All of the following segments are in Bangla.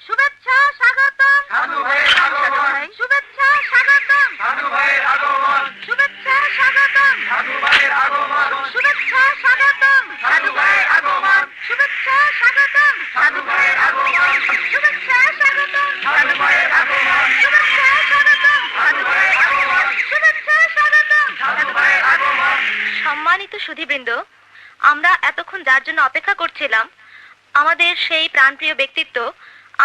শুভেচ্ছা স্বাগতম সাধু ভাইয়ের আগমন, শুভেচ্ছা স্বাগতম সাধু ভাইয়ের আগমন, শুভেচ্ছা স্বাগতম সাধু ভাইয়ের আগমন, শুভেচ্ছা স্বাগতম সাধু ভাইয়ের আগমন, শুভেচ্ছা স্বাগতম সাধু ভাইয়ের আগমন, শুভেচ্ছা স্বাগতম সাধু ভাইয়ের আগমন, শুভেচ্ছা স্বাগতম সাধু ভাইয়ের আগমন, শুভেচ্ছা স্বাগতম সাধু ভাইয়ের আগমন। সম্মানিত সুধীবৃন্দ, আমরা এতক্ষণ যার জন্য অপেক্ষা করছিলাম, আমাদের সেই প্রাণপ্রিয় ব্যক্তিত্ব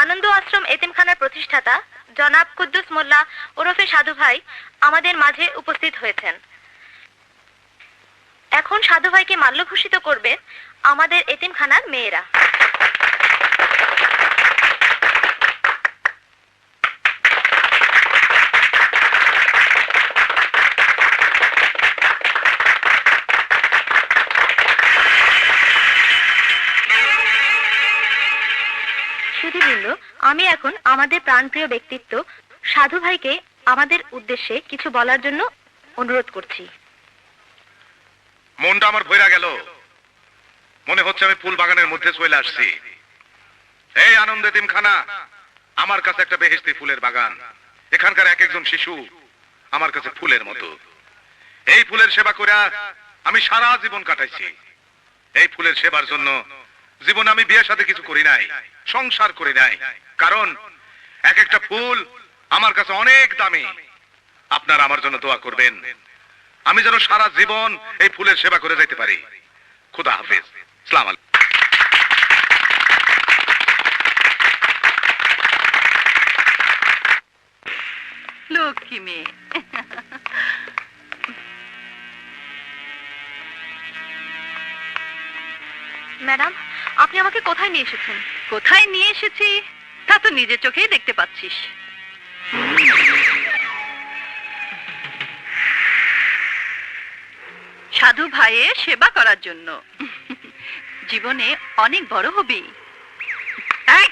আনন্দ আশ্রম এতিমখানার প্রতিষ্ঠাতা জনাব কুদ্দুস মোল্লা ওরফে সাধু ভাই আমাদের মাঝে উপস্থিত হয়েছেন। এখন সাধু ভাইকে মাল্যভূষিত করবে আমাদের এতিমখানার মেয়েরা। সুধীবৃন্দ, আমি এখন আমাদের প্রাণপ্রিয় ব্যক্তিত্ব সাধু ভাইকে আমাদের উদ্দেশ্যে কিছু বলার জন্য অনুরোধ করছি। মনটা আমার ভইরা গেল, মনে হচ্ছে আমি ফুল বাগানের মধ্যে চলে আসছি। এই আনন্দ এতিমখানা আমার কাছে একটা বেহেশতি ফুলের বাগান। এখানকার এক একজন শিশু আমার কাছে ফুলের মতো। এই ফুলের সেবা করে আমি সারা জীবন কাটাইছি। এই ফুলের সেবার জন্য জীবনে আমি বিয়ের সাথে কিছু করি নাই, সংসার করি নাই, কারণ এক একটা ফুল আমার কাছে অনেক দামি। আপনারা আমার জন্য দোয়া করবেন, আমি যেন সারা জীবন এই ফুলের সেবা করে যাইতে পারি। খুদা হাফেজ। আসসালামু আলাইকুম। লক্ষ্মী মেয়ে। ম্যাডাম, আপনি আমাকে কোথায় নিয়ে এসেছেন? কোথায় নিয়ে এসেছি তা তো নিজের চোখেই দেখতে পাচ্ছিস। সাধু ভাইয়ের সেবা করার জন্য। জীবনে অনেক বড় হবি। এই,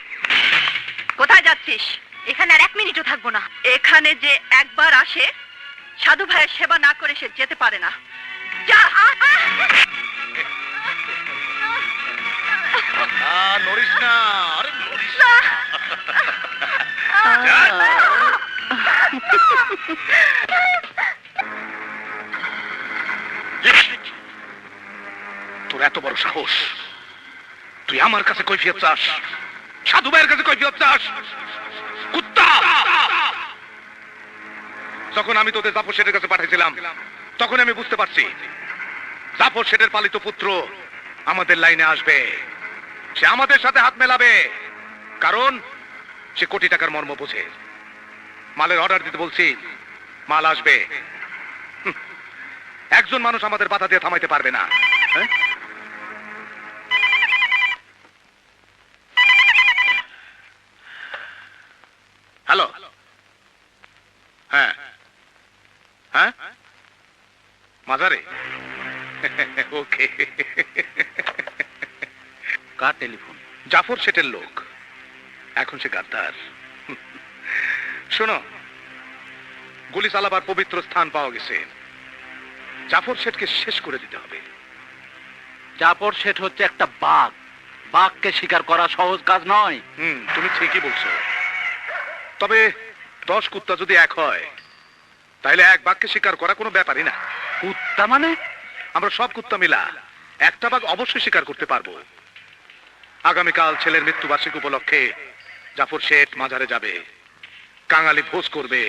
কোথায় যাচ্ছিস? এখানে আর 1 মিনিটও থাকবো না। এখানে যে একবার আসে সাধু ভাইয়ের সেবা না করে সে যেতে পারে না। যা। নড়িস না, আরে নড়িস না। তোর এত বড় সাহস, তুই আমার কাছে কৈফিয়ত চাস, সাধু ভাইয়ের কাছে কৈফিয়ত চাস? কুত্তা! যখন আমি তোদের জাফর শেঠের কাছে পাঠিয়েছিলাম তখন আমি বুঝতে পারছি জাফর শেঠের পালিত পুত্র আমাদের লাইনে আসবে। সে আমাদের সাথে হাত মেলাবে, কারণ সে কোটি টাকার মর্ম বোঝে। মালের অর্ডার দিতে বলছি, মাল আসবে। একজন মানুষ আমাদের বাধা দিয়ে থামাইতে পারবে না। হ্যালো, হ্যাঁ হ্যাঁ, মাজারে। ওকে। কার টেলিফোন? জাফর শেঠের লোক, এখন সে গাদ্দার। শোনো, গুলি চালাবার পবিত্র স্থান পাওয়া গেছে, জাফর শেঠকে শেষ করে দিতে হবে। জাফর শেঠ হচ্ছে একটা বাঘ, বাঘকে শিকার করা সহজ কাজ নয়। তুমি ঠিকই বলছো, তবে 10 কুত্তা যদি এক হয় তাহলে এক বাঘকে শিকার করা কোনো ব্যাপারই না। কুত্তা মানে? আমরা সব কুত্তা মিলা একটা বাঘ অবশ্যই শিকার করতে পারবো। আগামীকাল ছেলের মৃত্যুবার্ষিকী উপলক্ষে জাফর শেঠ মাজারে যাবে, কাঙালি ভোজ করবে।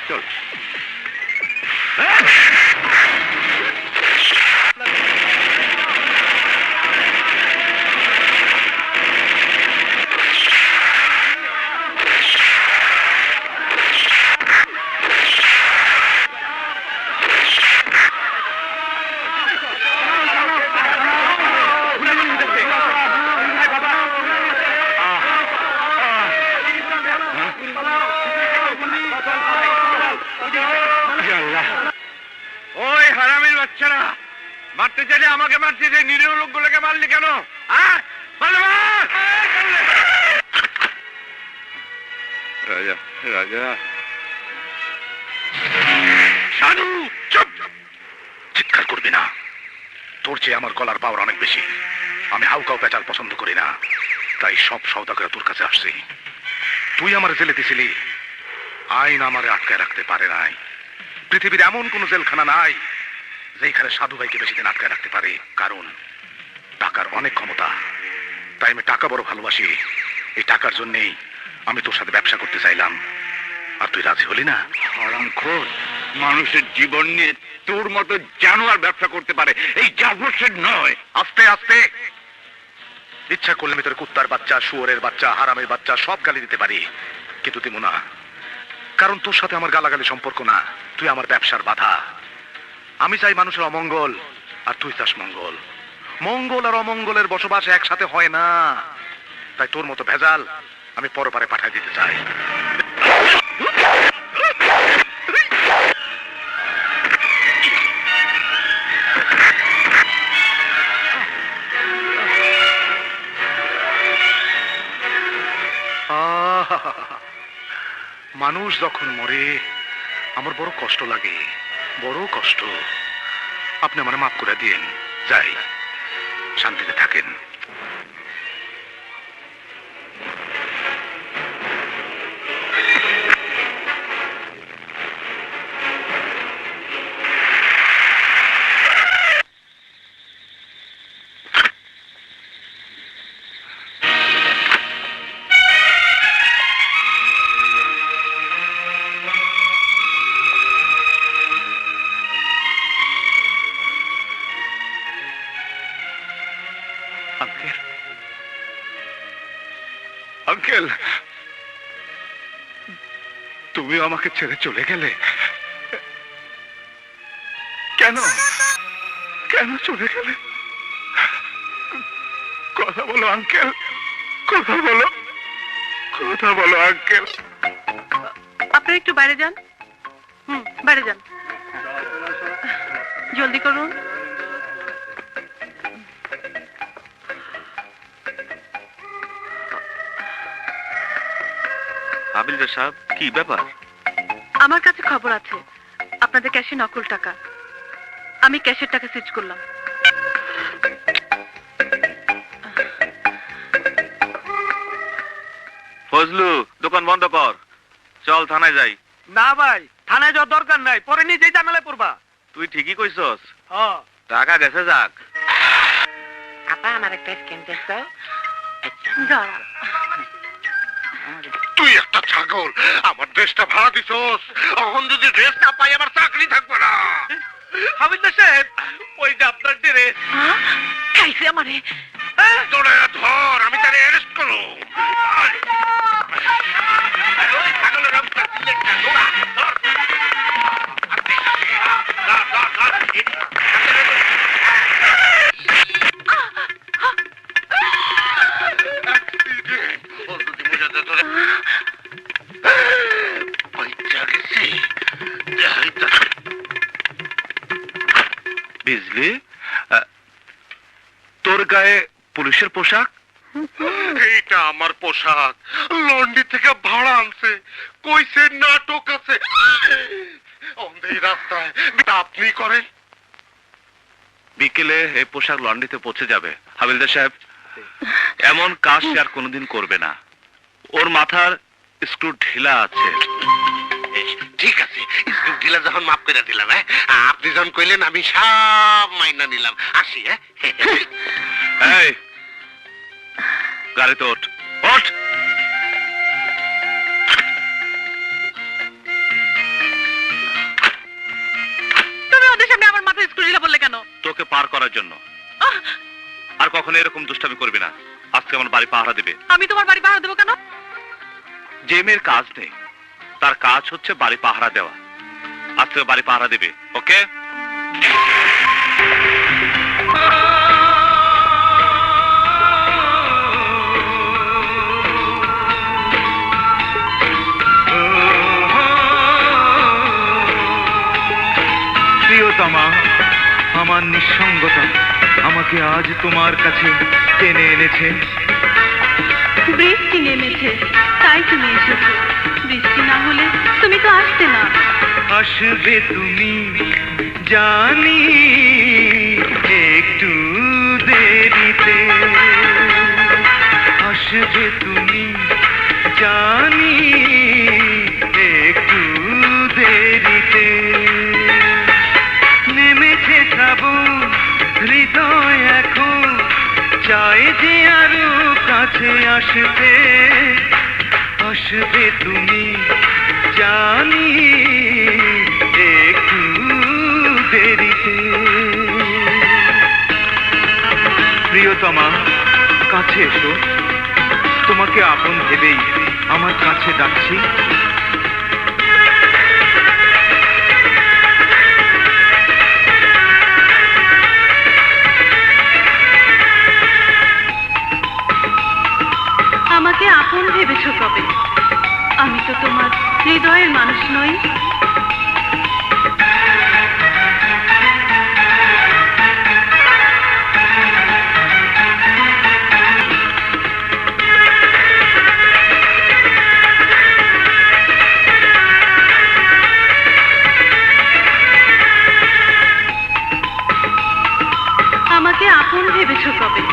চল। Hey! বাচ্চারা মারতে চাইলে আমাকে মারতে চাই, নিরীহ লোকগুলোকে মারলি কেন? হ্যাঁ, মারলে মার! রাজা রাজা সাধু চুপ! চিৎকার করবি না, তোর চেয়ে আমার গলার পাওয়ার অনেক বেশি। আমি হাউকাউ পেঁচাল পছন্দ করি না, তাই সব সওদাগর তোর কাছে আসছি। তুই আমার জেলে দিছিলি, আইন আমারে আটকায় রাখতে পারে নাই। পৃথিবীর এমন কোন জেলখানা নাই যেখানে সাধু ভাইকে বেশি দিন আটকায় রাখতে পারে, কারণ টাকার অনেক ক্ষমতা। তাই আমি টাকা বড় ভালোবাসি। এই টাকার জন্যেই আমি তোর সাথে ব্যবসা করতে চাইলাম, আর তুই রাজি হলি না। হারামখোর, মানুষের জীবন নিয়ে তোর মতো জানোয়ার ব্যবসা করতে পারে, এই জাফর শেঠ নয়। আস্তে আস্তে, ইচ্ছা করলে আমি তোর কুত্তার বাচ্চা, শুয়োরের বাচ্চা, হারামের বাচ্চা সব গালি দিতে পারি, কিন্তু দিব না। কারণ তোর সাথে আমার গালাগালি সম্পর্ক না, তুই আমার ব্যবসার বাধা। আমি চাই মানুষের অমঙ্গল, আর তুই চাস মঙ্গল। মঙ্গল আর অমঙ্গলের বসবাস একসাথে হয় না, তাই তোর মতো ভেজাল আমি পরপারে পাঠাই দিতে চাই। মানুষ যখন মরে আমার বড় কষ্ট লাগে, বড় কষ্ট। আপনি আমার মাফ করে দিন, যাই, শান্তিতে থাকেন। আঙ্কেল, আঙ্কেল, তুমি আমাকে ছেড়ে চলে গেলে কেন? কেন চলে গেলে? কথা বলো আঙ্কেল, কথা বলো, কথা বলো আঙ্কেল। আপনারা একটু বাইরে যান। বাইরে যান, জলদি করুন। হাবিলদার সাহেব, কি ব্যাপার? আমার কাছে খবর আছে আপনাদের ক্যাশে নকল টাকা। আমি ক্যাশের টাকা সুইচ করলাম। ফজলু, দোকান বন্ধ কর, চল থানায় যাই। না ভাই, থানায় যাওয়ার দরকার নাই, পরে নিজেই ঝামেলায় পড়বা। তুই ঠিকই কইছস, হ্যাঁ, টাকা গেছে যাক। আপা আমার একটা স্কিন টেস্ট দাও। দাঁড়া, তুই একটা ছাগল, আমার ড্রেসটা ভাড়া দিছস। এখন যদি ড্রেস না পাই আমার চাকরি থাকবে না। হাবিলদার সাহেব, ওই যে আপনার ড্রেস। খাইছে আমারে। তোরা ধর, আমি তারে অ্যারেস্ট করব। ওই ছাগলের রংটা সিলেক্ট না, দৌড়া, ধর। বিজলি, তোর গায়ে পুলিশের পোশাক? এইটা আমার পোশাক, লন্ডি থেকে ভাড়া আনছে, কইছে নাটক আছে। এই রাস্তায় আপনি করেন। বিকেলে এই পোশাক লন্ড্রিতে পৌঁছে যাবে। হাবিলদার সাহেব, এমন কাজ সে আর কোনোদিন করবে না। ওর মাথার স্ক্রু ঢিলা আছে। ঠিক আছে, দিলা যখন মাফ করে দিলাম। হ্যাঁ, আপনি যখন কইলেন আমি সব মাইনা নিলাম। আসি। হ্যাঁ, এই, গাড়িতে ওঠ, ওঠ। তুমি ওদের সামনে আমার মাথায় স্ক্রু ঢিলা বললে কেন? তোকে পার করার জন্য। আর কখনো এরকম দুষ্টামি করবি না। আজকে আমার বাড়ি পাহারা দিবে। আমি তোমার বাড়ি পাহারা দেবো কেন? যে মেয়ের কাজ নেই, তার কাজ হচ্ছে বাড়ি পাহারা দেওয়া। আজকে বাড়ি পাহারা দিবে, ওকে? প্রিয়তমা, আমার নিঃসঙ্গতা আমাকে আজ তোমার কাছে টেনে এনেছে। বৃষ্টি নেমেছে, তাই তুমি এসেছো। বৃষ্টি না হলে তুমি তো আসতে না। আসবে তুমি জানি একটু দেরিতে, আসবে তুমি জানি একটু দেরিতে। নেমেছে শ্রাবণ, হৃদয় এখন চাই যে আরো কাছে আসবে। আসবে তুমি জানি একটু দেরিতে। প্রিয়তমা, কাছে এসো, তোমাকে আপন ভেবেই আমার কাছে ডাকছি। আমাকে আপন ভেবেছো কবে? আমি তো তোমার হৃদয়ের মানুষ নই। আমাকে আপন ভেবেছো কবে?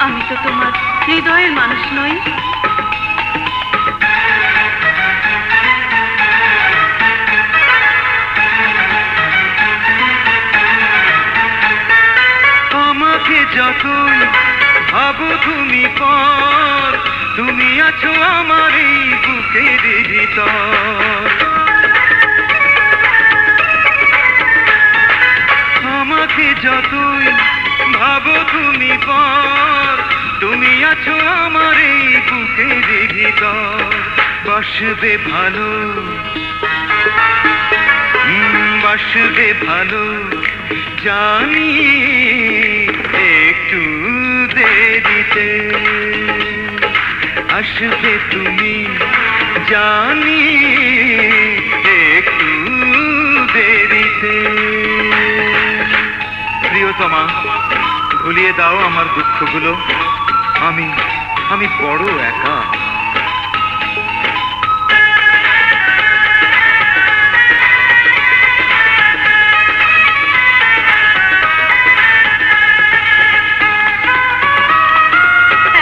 আমি তো তোমার হৃদয়ের মানুষ নই। আমাকে যতই ভাবো তুমি পর, তুমি আছো আমার এই বুকের ভিতর। আমাকে যতই ভাবো তুমি পর, তুমি আছো আমার এই বুকের ভিতর। বাসবে ভালো, বাসবে ভালো জানি একটু দেরিতে। আসবে তুমি জানি একটু দেরিতে। প্রিয়তমা, ভুলিয়ে দাও আমার দুঃখগুলো, আমি বড় একা।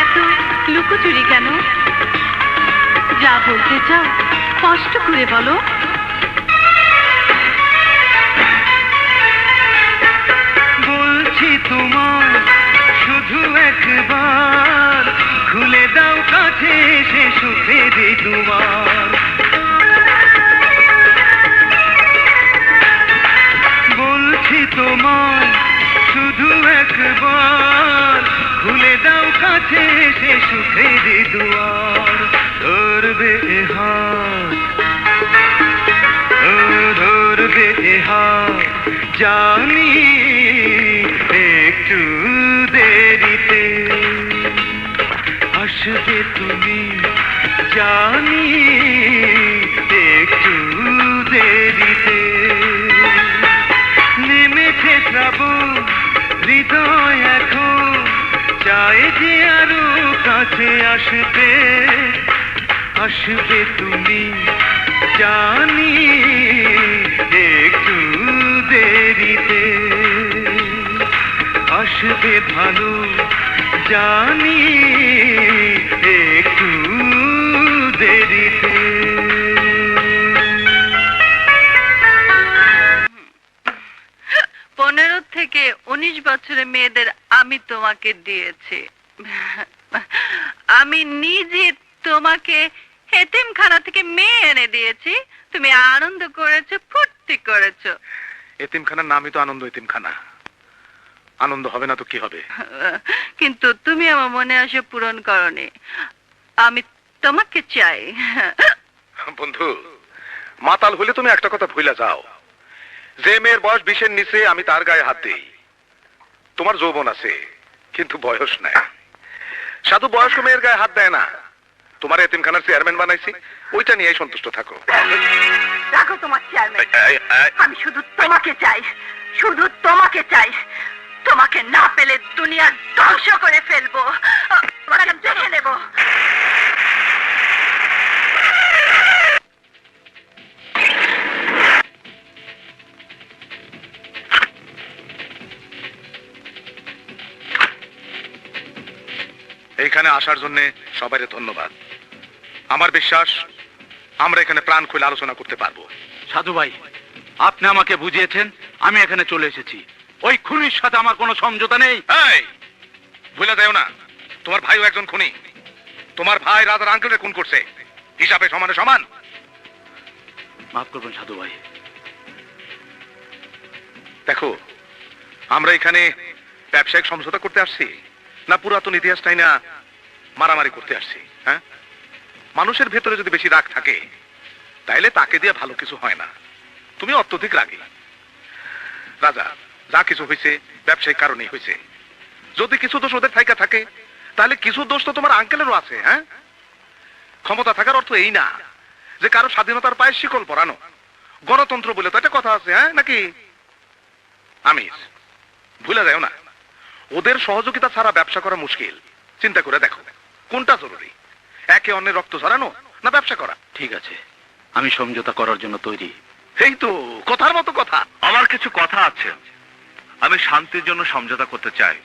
এত লুকোচুরি কেন? যা বলতে চাও স্পষ্ট করে বলো। বলছি তোমার শুধু একবার খুলে দাও কাছে এসে সুখের দুয়ার। বলছি তোমার শুধু একবার খুলে দাও কাছে এসে সুখের দুয়ার। ধরবে এ হাত, ধরবে এ হাত জানি একটু দেরিতে। আসবে তুমি জানি একটু দেরিতে। নেমেছে শ্রাবণ, হৃদয় এখন চাই যে আরো কাছে আসবে। আসবে তুমি জানি একটু দেরিতে। আসবে ভালো জানি একটু দেরিতে। 15 থেকে 19 বছরের মেয়েদের আমি তোমাকে দিয়েছি। আমি নিজে তোমাকে এতিমখানা থেকে মেয়ে এনে দিয়েছি। তুমি আনন্দ করেছো, ফুর্তি করেছো। এতিমখানার নামই তো আনন্দ এতিমখানা। আনন্দ হবে না তো কি হবে? কিন্তু তুমি আমার মনে আশা পূরণ করনি। আমি তোমাকে চাই। বন্ধু, মাতাল হলে তুমি একটা কথা ভুলে যাও, যে মেয়ের বয়স 20-এর নিচে আমি তার গায়ে হাত দিই। তোমার যৌবন আছে কিন্তু বয়স নাই। সাধু বয়স্ক মেয়ের গায়ে হাত দেয় না। তোমার এতিমখানার চেয়ারম্যান বানাইছি, ওইটা নিয়েই সন্তুষ্ট থাকো। রাখো তোমার চেয়ারম্যান, আমি শুধু তোমাকে চাই। শুধু তোমাকে চাই। তোমাকে না পেলে দুনিয়া ধ্বংস করে ফেলবো। তোমাকে দেখে নেব। এইখানে আসার জন্য সবাইকে ধন্যবাদ। আমার বিশ্বাস আমরা এখানে প্রাণ খুলে আলোচনা করতে পারবো। সাধু ভাই, আপনি আমাকে বুঝিয়েছেন, আমি এখানে চলে এসেছি। ওই খুনির সাথে আমার কোনো সমঝোতা নেই। এই ভুলে দেও না, তোমার ভাইও একজন খুনি। তোমার ভাই রাজার আঙ্কেলকে খুন করছে, হিসাবে সমানে সমান। মাফ করবেন সাধু ভাই। দেখো, আমরা এখানে ব্যবসায়িক সমঝোতা করতে আসছি না পুরাতন ইতিহাসটাই না মারামারি করতে আসছি? হ্যাঁ, মানুষের ভেতরে যদি বেশি রাগ থাকে তাইলে তাকে দিয়ে ভালো কিছু হয় না। তুমি অত্যধিক রাগী। রাজা, যা কিছু হয়েছে ব্যবসায়িক কারণেই হয়েছে। যদি কিছু দোষ ওদের থাইকা থাকে তাহলে কিছু দোষ তো তোমার আঙ্কেলেরও আছে। হ্যাঁ, ক্ষমতা থাকার অর্থ এই না যে কারো স্বাধীনতার পায়ে শিকল পরানো। গণতন্ত্র বলে তো একটা কথা আছে, হ্যাঁ নাকি? আমির, ভুলে যাও না, ওদের সহযোগিতা ছাড়া ব্যবসা করা মুশকিল। চিন্তা করে দেখো কোনটা জরুরি, একে অন্যের রক্ত ঝরানো না ব্যবসা করা? ঠিক আছে, আমি সমঝোতা করার জন্য তৈরি। এই তো কথার মতো কথা। আমার কিছু কথা আছে, আমি শান্তির জন্য সমঝোতা করতে চাই।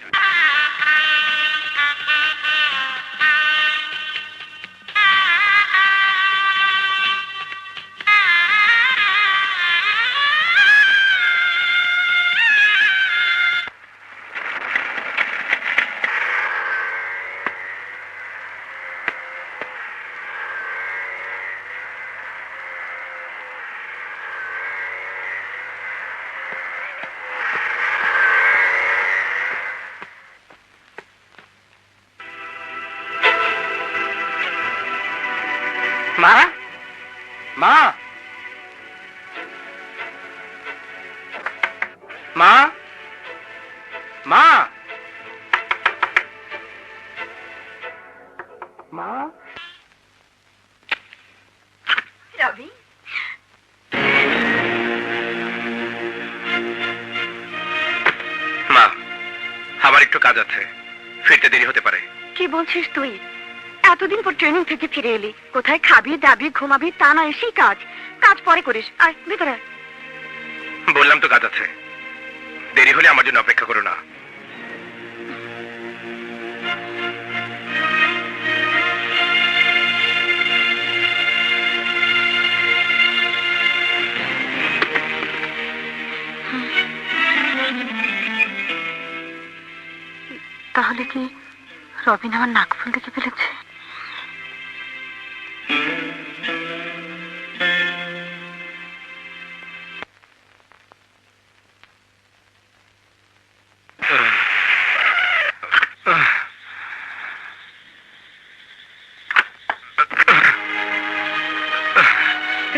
মা, মা, মা, মা, মা। রবি, মা, আমার একটু কাজ আছে, ফিরতে দেরি হতে পারে। কি বলছিস তুই? এতদিন পর ট্রেনিং থেকে ফিরে এলি, কোথায় খাবি দাবি ঘুমাবি তা না, এসেই কাজ। কাজ পরে করিস। আয় ভিতরে। বললাম তো কাজ আছে, দেরি হলে আমার জন্য অপেক্ষা করো না। তাহলে কি রবিন আমার নাকফুল দেখে ফেলেছে?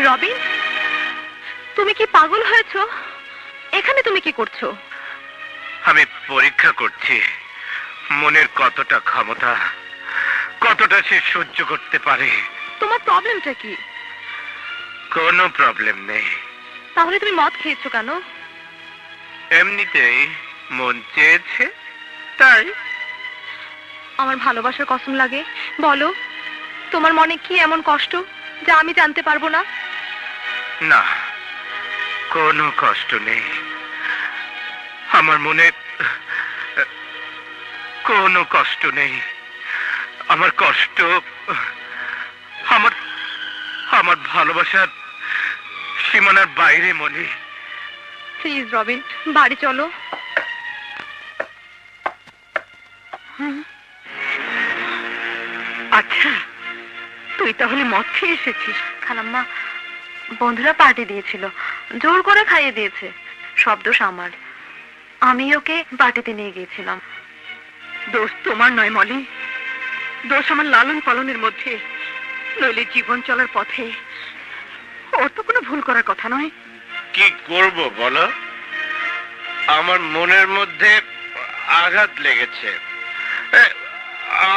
রবিন, তুমি কি পাগল হয়েছো? এখানে তুমি কি করছো? আমি পরীক্ষা করছি মনের কতটা ক্ষমতা, কতটা সে সহ্য করতে পারে। তোমার প্রবলেমটা কি? কোনো প্রবলেম নেই, তাহলে তুমি মদ খেয়েছো কেন? এমনিতেই মন চেয়েছে তাই। আমার ভালোবাসার কসম লাগে, বলো তোমার মনে কি এমন কষ্ট যা আমি জানতে পারবো না? না, কোনো কষ্ট নেই আমার মনে, কোনো কষ্ট নেই। আমার কষ্ট আমার আমার ভালোবাসার সীমানার বাইরে মনে। প্লিজ রবিন, বাড়ি চলো। আচ্ছা, তুই তাহলে মদ খেয়ে এসেছিস? খালাম্মা, বন্ধুরা পার্টি দিয়েছিল, জোর করে খাইয়ে দিয়েছে। সব দোষ আমার, আমি ওকে পার্টিতে নিয়ে গিয়েছিলাম। দোষ তোমার নয় মলি, দোষ আমার লালন পালনের মধ্যে। নইলে জীবন চলার পথে ওর তো কোনো ভুল করার কথা নয়। কি করব বলো, আমার মনের মধ্যে আঘাত লেগেছে।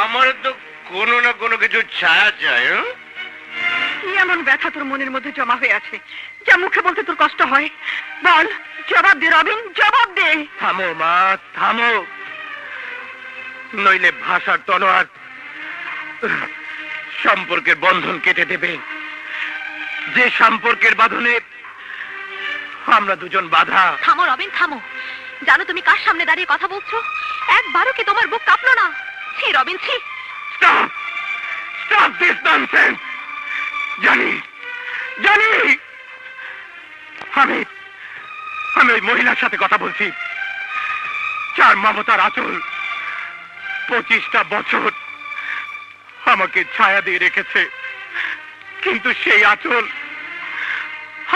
আমার তো কোনো না কোনো কিছু ছায়া যায়। কি এমন ব্যথা তোর মনের মধ্যে জমা হয়ে আছে যা মুখে বলতে তোর কষ্ট হয়? বল, জবাব দে রবিন, জবাব দে। থামো মা, থামো, নইলে ভাষার তলোয়ার সম্পর্কের বন্ধন কেটে দেবে, যে সম্পর্কের বাঁধনে আমরা দুজন বাধা। থামো রবিন, থামো। জানো তুমি কার সামনে দাঁড়িয়ে কথা বলছো? একবারও কি তোমার বুক কাঁপলো না? ছি রবিন, ছি। Stop! Stop this nonsense! জানি, জানি, আমি ওই মহিলার সাথে কথা বলছি, যার মমতার আঁচল 25টা বছর আমাকে ছায়া দিয়ে রেখেছে, কিন্তু সেই আঁচল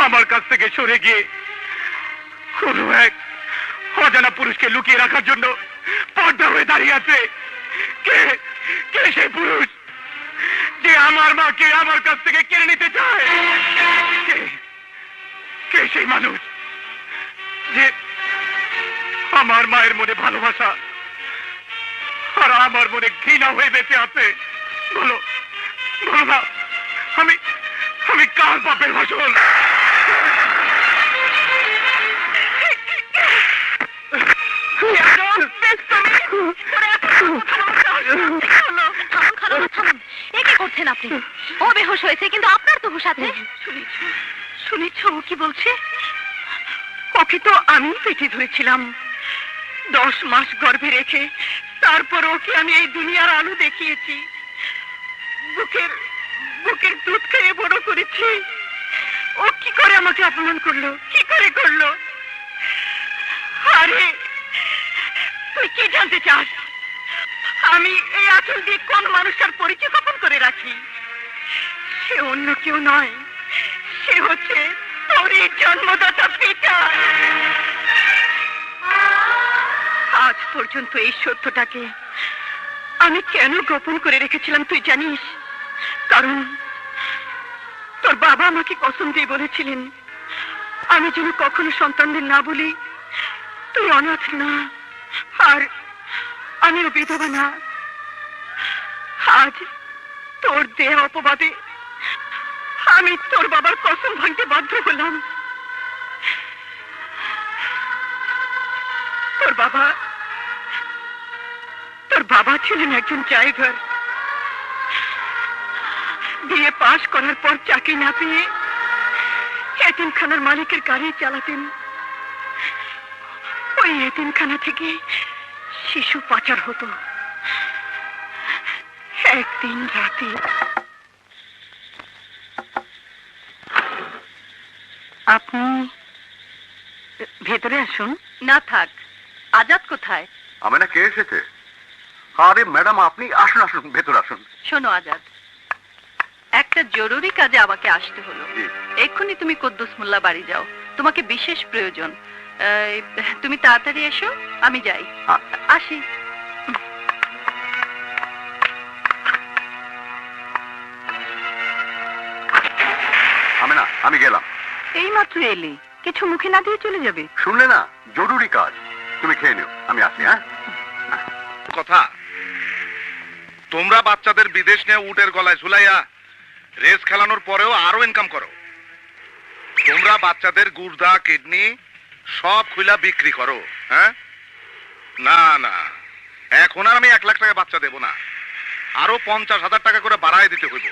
আমার কাছ থেকে সরে গিয়ে কোনো এক অজানা পুরুষকে লুকিয়ে রাখার জন্য পর্দা হয়ে দাঁড়িয়ে আছে। কে কে সেই পুরুষ যে আমার মাকে আমার কাছ থেকে কেড়ে নিতে চায়? কে কে সেই মানুষ যে আমার মায়ের মনে ভালোবাসা আর আমার মনে ঘৃণা হয়ে বেঁচে আছে? বলো, বলো না, আমি কার বাপের ভাষণ? কি করছেন আপনি? ও বেহুশ হয়েছে, কিন্তু আপনার তো হুঁশ আছে। শুনেছ ও কি বলছে? ওকে তো আমি পেটে ধরেছিলাম 10 মাস গর্ভে রেখে, তারপর ওকে আমি এই দুনিয়ার আলো দেখিয়েছি, বুকের দুধ খেয়ে বড় করেছি। ও কি করে আমাকে অপমান করলো? কি করে করলো? আরে তুই কি জানতে চাস? আমি এই আঁচল দিয়ে কোন মানুষটার পরিচয় গোপন করে রাখি? সে অন্য কেউ নয়, সে হচ্ছে তোরই জন্মদাতা পিতা। আজ পর্যন্ত এই সত্যটাকে আমি কেন গোপন করে রেখেছিলাম তুই জানিস? কারণ তোর বাবা আমাকে কসম দিয়ে বলেছিলেন আমি যেন কখনো সন্তানদের না বলি তুই অনাথ না, আর আমিও বিধবা না। আজ তোর দেহ অপবাদে আমি তোর বাবার কসম ভাঙতে বাধ্য হলাম। তোর বাবা ছিলেন একজন ড্রাইভার। বিএ পাশ করার পর চাকরি না পেয়ে এতিমখানার মালিকের গাড়ি চালাতেন। ওই এতিমখানা থেকে শিশু পাচার হতো। একদিন রাতে আপনি ভেতরে আসুন। না থাক, আজাদ কোথায়? আমি না, কে এসেছে? আরে ম্যাডাম, আপনি আসুন আসুন, ভেতর আসুন। শোনো আজাদ, একটা জরুরি কাজে আমাকে আসতে হলো। এক্ষুনি তুমি কুদ্দুস মোল্লা বাড়ি যাও, তোমাকে বিশেষ প্রয়োজন। তুমি তাড়াতাড়ি এসো, আমি যাই। আসি। আমি গেলাম। এই মাত্র এলি, কিছু মুখে না দিয়ে চলে যাবে? শুনলে না, জরুরি কাজ। তুমি খেয়ে নিও, আমি আসি। হ্যাঁ, কথা, তোমরা বাচ্চাদের বিদেশ নিয়ে উটের গলায় ঝুলাইয়া রেস খেলানোর পরেও আরো ইনকাম করো। তোমরা বাচ্চাদের গুর্দা, কিডনি সব খুইলা বিক্রি করো। হ্যাঁ, না না, এখন আর আমি 1 লাখ টাকা বাচ্চা দেব না, আরো 50,000 টাকা করে বাড়ায় দিতে হইব।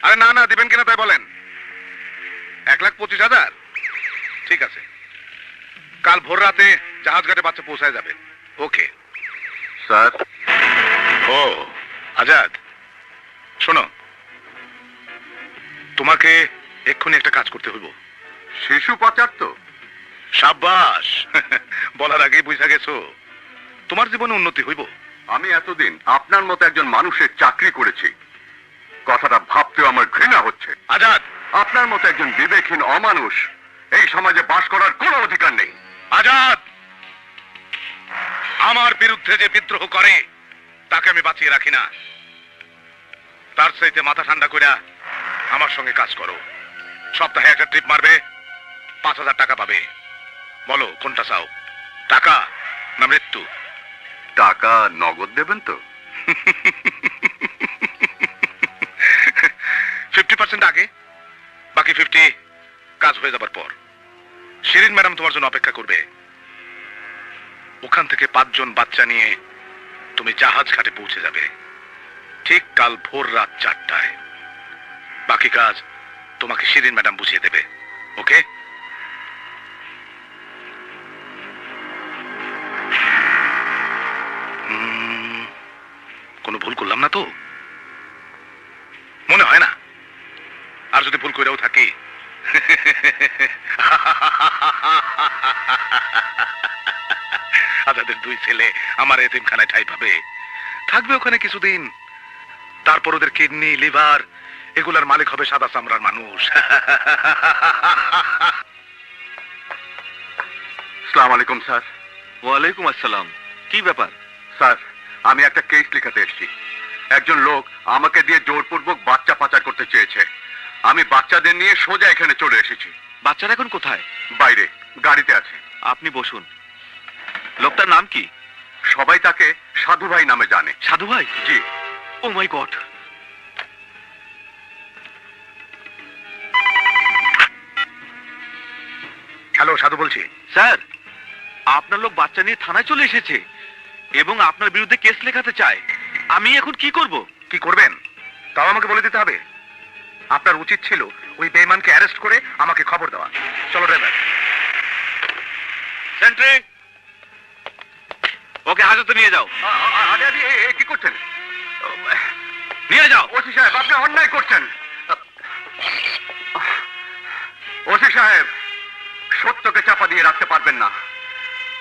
আরে না না, দিবেন কিনা তাই বলেন? 1,25,000? ঠিক আছে, কাল ভোর রাতে জাহাজ ঘাটে বাচ্চা পৌঁছায় যাবে। Okay sir. ও আজাদ, শোনো, তোমাকে এক্ষুনি একটা কাজ করতে হইব। শিশু পাচার তো? সাবাস, বলার আগেই বুঝা গেছো। তোমার জীবনে উন্নতি হইব। আমি এতদিন আপনার মতো একজন মানুষের চাকরি করেছি, কথাটা ভাবতেও আমার ঘৃণা হচ্ছে। আজাদ, আপনার মতো একজন বিবেকহীন অমানুষ এই সমাজে বাস করার কোনো অধিকার নেই। আজাদ, আমার বিরুদ্ধে যে বিদ্রোহ করে তাকে আমি বাঁচিয়ে রাখি না। তার চাইতে মাথা ঠান্ডা করে আমার সঙ্গে কাজ করো। সপ্তাহে একটা ট্রিপ মারবে, 5,000 টাকা পাবে। বলো কোনটা চাও, টাকা না মৃত্যু? টাকা নগদ দেবেন তো? 50% আগে, বাকি 50 কাজ হয়ে যাবার পর। শিরিন ম্যাডাম তোমার জন্য অপেক্ষা করবে। ওখান থেকে 5 জন বাচ্চা নিয়ে তুমি জাহাজ ঘাটে পৌঁছে যাবে ঠিক কাল ভোর রাত 4টায়। বাকি কাজ তোমাকে শিরিন ম্যাডাম বুঝিয়ে দেবে। ওকে? কোনো ভুল করলাম না তো? মনে হয় না। আর যদি ভুল করেও থাকি আজাদের 2 ছেলে আমার এতিমখানায় ঠাঁই পাবে, থাকবে ওখানে কিছুদিন। তারপর ওদের কিডনি, লিভার এগুলার মালিক হবে সাদা চামড়ার মানুষ। আসসালামু আলাইকুম স্যার। ওয়ালাইকুম আসসালাম। কি ব্যাপার? স্যার, আমি একটা কেস লেখাতে এসেছি। একজন লোক আমাকে দিয়ে জোরপূর্বক বাচ্চা পাচার করতে চেয়েছে। আমি বাচ্চাদের নিয়ে সোজা এখানে চলে এসেছি। বাচ্চারা এখন কোথায়? বাইরে গাড়িতে আছে। আপনি বসুন। লোকটার নাম কি? সবাই তাকে সাধু ভাই নামে জানে। সাধু ভাই? জি। ও মাই গড। হ্যালো, সাধু বলছি। স্যার, আপনার লোক বাচ্চা নিয়ে থানায় চলে এসেছে এবং আপনার বিরুদ্ধে কেস লেখাতে চায়। আমি এখন কি করব? কি করবেন তাও আমাকে বলে দিতে হবে। আপনার উচিত ছিল ওই বেঈমানকে অ্যারেস্ট করে আমাকে খবর দেওয়া। চলো ড্রাইভার। সেন্ট্রি, ওকে হাজতে নিয়ে যাও। কি করছেন? নিয়ে যাও। ওসি সাহেব, আপনি অন্যায় করছেন। ওসি সাহেব, সত্যকে চাপা দিয়ে রাখতে পারবেন না।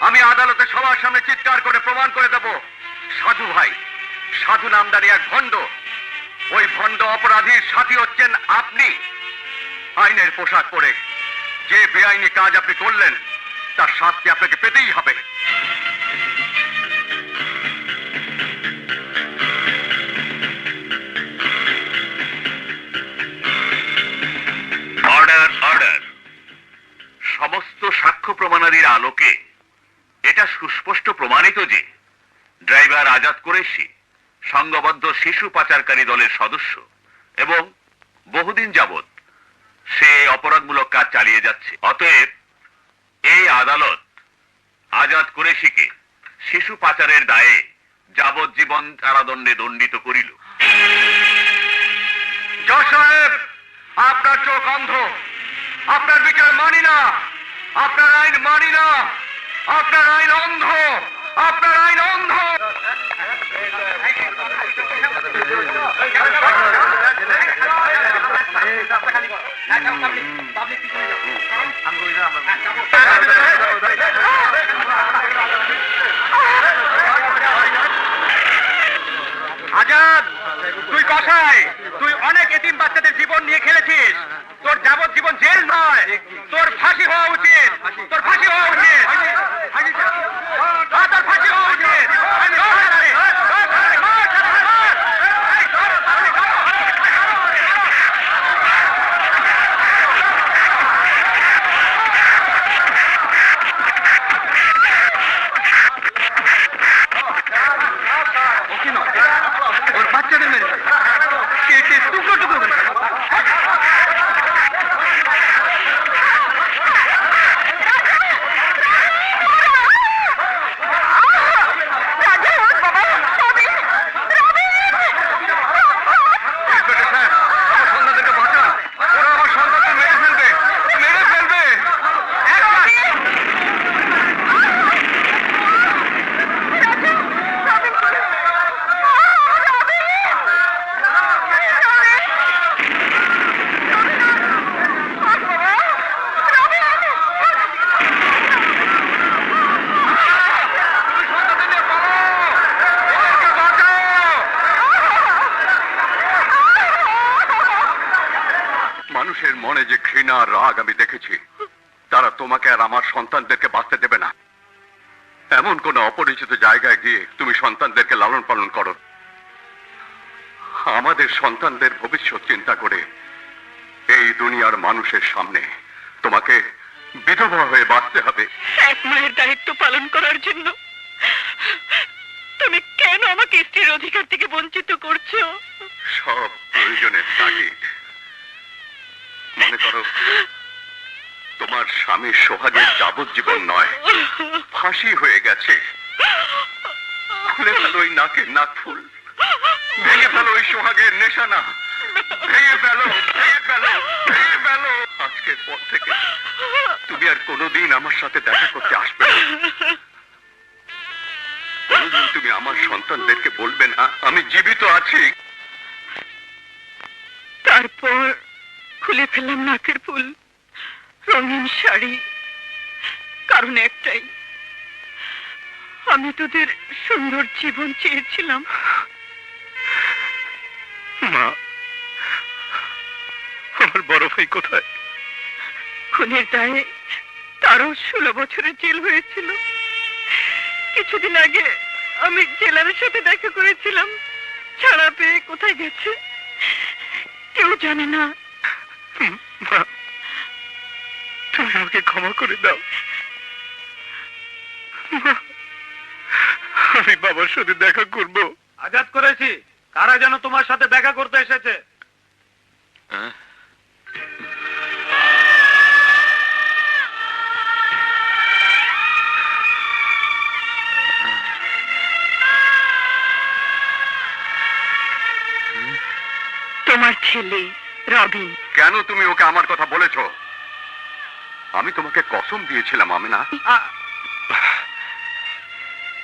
আমি আদালতে সবার সামনে চিৎকার করে প্রমাণ করে দেব সাধু ভাই, সাধু নামদারি এক ভণ্ড। ওই ভণ্ড অপরাধীর সাথী হচ্ছেন আপনি। আইনের পোশাক পরে যে বেআইনি কাজ আপনি করলেন তার শাস্তি আপনাকে পেতেই হবে। Order, order. সমস্ত সাক্ষ্য প্রমাণাদির আলোকে এটা সুস্পষ্ট প্রমাণিত যে ড্রাইভার আজাদ কুরেশি সংঘবদ্ধ শিশু পাচারকারী দলের সদস্য এবং বহুদিন যাবৎ সে অপরাধমূলক কাজ চালিয়ে যাচ্ছে। অতএব এই আদালত আজাদ কুরেশিকে শিশু পাচারের দায়ে যাবজ্জীবন কারাদণ্ডে দণ্ডিত করিল। জজ সাহেব, আপনার চোখ অন্ধ। আপনার বিচার মানি না, আপনার আইন মানি না, আপনার আইন অন্ধ, আপনার আইন অন্ধ। আজাদ, তুই কসাই, তুই অনেক এতিম বাচ্চাদের জীবন নিয়ে খেলেছিস। তোর যাবজ্জীবন জেল নয়, তোর ফাঁসি হওয়া উচিত। তোর ফাঁসি হওয়া উচিত। তোর ফাঁসি হওয়া উচিত। ওর বাচ্চাদের মেরে কেটে টুকরো টুকরো করে মানুষের মনে যে ঘৃণা রাগ আমি দেখেছি, তারা তোমাকে আর আমার সন্তানদেরকে বাঁচতে দেবে না। এমন কোন অপরিচিত জায়গায় গিয়ে তুমি সন্তানদেরকে লালন পালন করো। আমাদের সন্তানদের ভবিষ্যৎ চিন্তা করে এই দুনিয়ার মানুষের সামনে তোমাকে বিধবা হয়ে বাঁচতে হবে। এক মায়ের দায়িত্ব পালন করার জন্য তুমি কেন আমাকে স্ত্রীর অধিকার থেকে বঞ্চিত করছো? সব প্রয়োজনের তাগিদ। মনে করো তোমার স্বামী সোহাগের যাবজ্জীবন নয়, ফাঁসি হয়ে গেছে। খুলে ফেলো ওই নাকের নাকফুল, ভেঙে ফেলো ওই সোহাগের নেশানা, ভেঙে ফেলো, ভেঙে ফেলো, ভেঙে ফেলো। আজকের পর থেকে তুমি আর কোনোদিন আমার সাথে দেখা করতে আসবে না। কোনোদিন তুমি আমার সন্তানদেরকে বলবে না আমি জীবিত আছি। তারপর খুলে ফেললাম নাকের ফুল, রঙিন শাড়ি, কারণ একটাই, আমি তোদের সুন্দর জীবন চেয়েছিলাম। মা, আমার বড় ভাই কোথায়? খুনের দায়ে তারও 16 বছরের জেল হয়েছিল। কিছুদিন আগে আমি জেলারের সাথে দেখা করেছিলাম, ছাড়া পেয়ে কোথায় গেছে কেউ জানে না। মা, তুমি আমাকে ক্ষমা করে দাও। মা, আমি বাবার সাথে দেখা করব। আজাদ করেছি, কারা যেন তোমার সাথে দেখা করতে এসেছে। তোমার ছেলে রবিন। কেন তুমি ওকে আমার কথা বলেছ? আমি তোমাকে কসম দিয়েছিলাম আমিনা।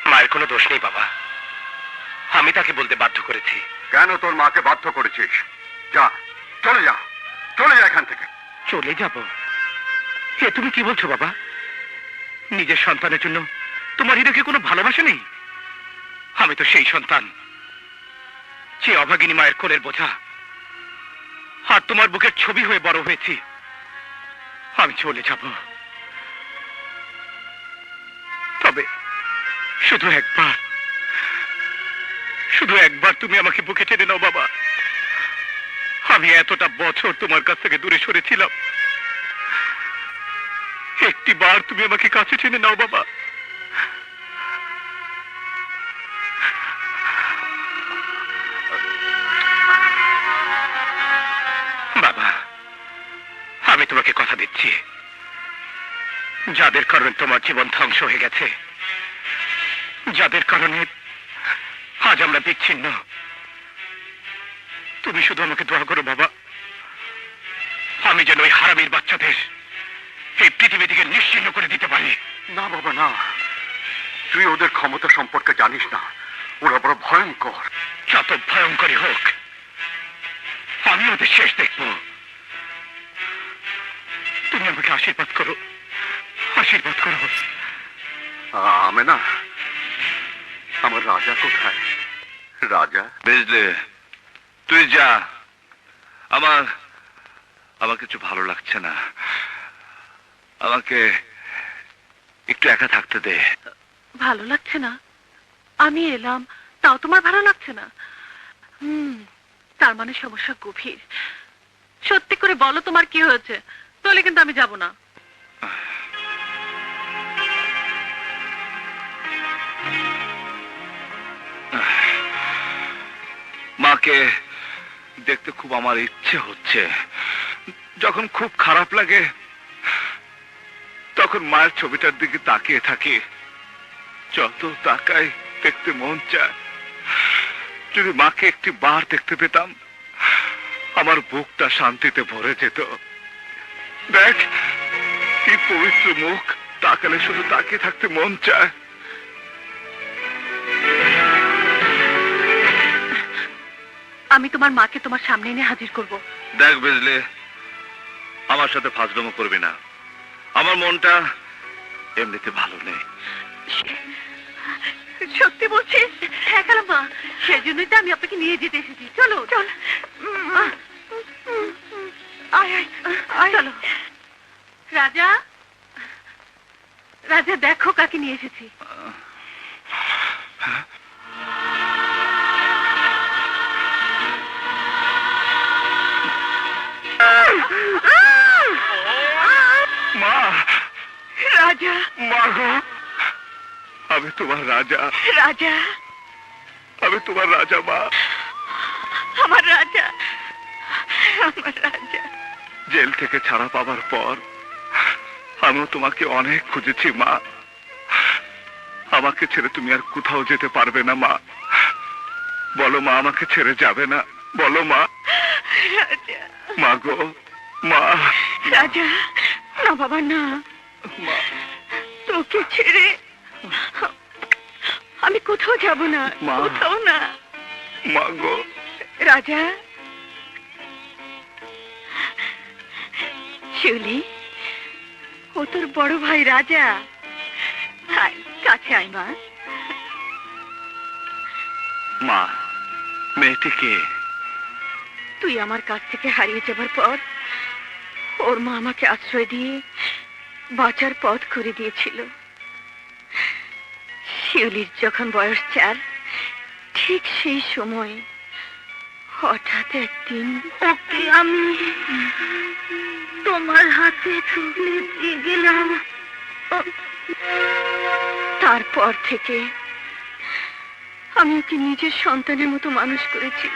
মায়ের কোনো দোষ নেই বাবা, আমি তাকে বলতে বাধ্য করেছি। কেন তোর মাকে বাধ্য করেছিস? যা, চলে যা, চলে যা এখান থেকে। চলে যাব? এ তুমি কি বলছো বাবা? নিজের সন্তানের জন্য তোমার হৃদয়ে কোনো ভালোবাসা নেই? আমি তো সেই সন্তান, যে অভাগিনী মায়ের কোলের বোঝা, আর তোমার বুকের ছবি হয়ে বড় হয়েছি। আমি চলে যাব, তবে শুধু একবার তুমি আমাকে বুকে টেনে নাও বাবা। আমি এতটা বছর তোমার কাছ থেকে দূরে সরেছিলাম, একটি বার তুমি আমাকে কাছে টেনে নাও বাবা। বাবা, আমি তোমাকে কথা দিচ্ছি, যাদের কারণে তোমার জীবন ধ্বংস হয়ে গেছে, যাদের কারণে আজ আমরা বিচ্ছিন্ন, তুমি শুধু আমাকে দোয়া করো বাবা, আমি যেন ওই হারামির বাচ্চাদের এই পৃথিবী থেকে নিশ্চিহ্ন করে দিতে পারি। না বাবা না, তুই ওদের ক্ষমতা সম্পর্কে জানিস না, ওরা বড় ভয়ঙ্কর। যত ভয়ঙ্করই হোক, আমি ওদের শেষ দেখব। তুমি আমাকে আশীর্বাদ করো, আশীর্বাদ করো। আমেনা, আমার রাজা কোথায়? রাজা? বুঝলে, তুই যা, আমার কিছু ভালো লাগছে না, আমাকে একটু একা থাকতে দে। ভালো লাগছে না? আমি এলাম, তাও তোমার ভালো লাগছে না? তার মানে সমস্যা গভীর। সত্যি করে বলো তোমার কি হয়েছে, তাহলে কিন্তু আমি যাব না। মাকে দেখতে খুব আমার ইচ্ছে হচ্ছে। যখন খুব খারাপ লাগে তখন মায়ের ছবিটার দিকে তাকিয়ে থাকি, যত তাকাই দেখতে মন চায়। যদি মাকে একটি বার দেখতে পেতাম, আমার বুকটা শান্তিতে ভরে যেত। দেখ কি পবিত্র মুখ, তাকালে শুধু তাকিয়ে থাকতে মন চায়। আমি তোমার মাকে তোমার সামনে এনে হাজির করব। দেখ বুঝলে, আমার সাথে ফাজলামো করবি না, আমার মনটা এমনিতে ভালো নেই। সত্যি বলছিস? হ্যাঁ কালাম্মা, সেজন্যই তো আমি আপনাকে নিয়ে যেতে এসেছি। চলো চল, চলো। রাজা, রাজা দেখো কাকে নিয়ে এসেছি। মা, রাজা, মা গো, আমি তোমার রাজা, রাজা, আমি তোমার রাজা মা। আমার রাজা, আমার রাজা। জেল থেকে ছাড়া পাবার পর আমিও তোমাকে অনেক খুঁজেছি মা। আমাকে ছেড়ে তুমি আর কোথাও যেতে পারবে না মা। বলো মা, আমাকে ছেড়ে যাবে না? বলো মা। রাজা, মা গো, মা। রাজা, না বাবা না, মা, তোকে ছেড়ে আমি কোথাও যাব না, মা। কোথাও না। মা গো। রাজা, শিউলি, ও তোর বড় ভাই রাজা। আয়, কাছে আয় মা। মা, মেয়েটিকে তুই আমার কাছ থেকে হারিয়ে যাবার পর ওর মা আমাকে আশ্রয় দিয়ে বাঁচার পথ করে দিয়েছিল। শিউলির যখন বয়স 4, ঠিক সেই সময় হঠাৎ একদিন ওকে আমি তোমার হাতে তুলে দিয়ে গেলাম। তারপর থেকে আমি ওকে নিজের সন্তানের মতো মানুষ করেছি।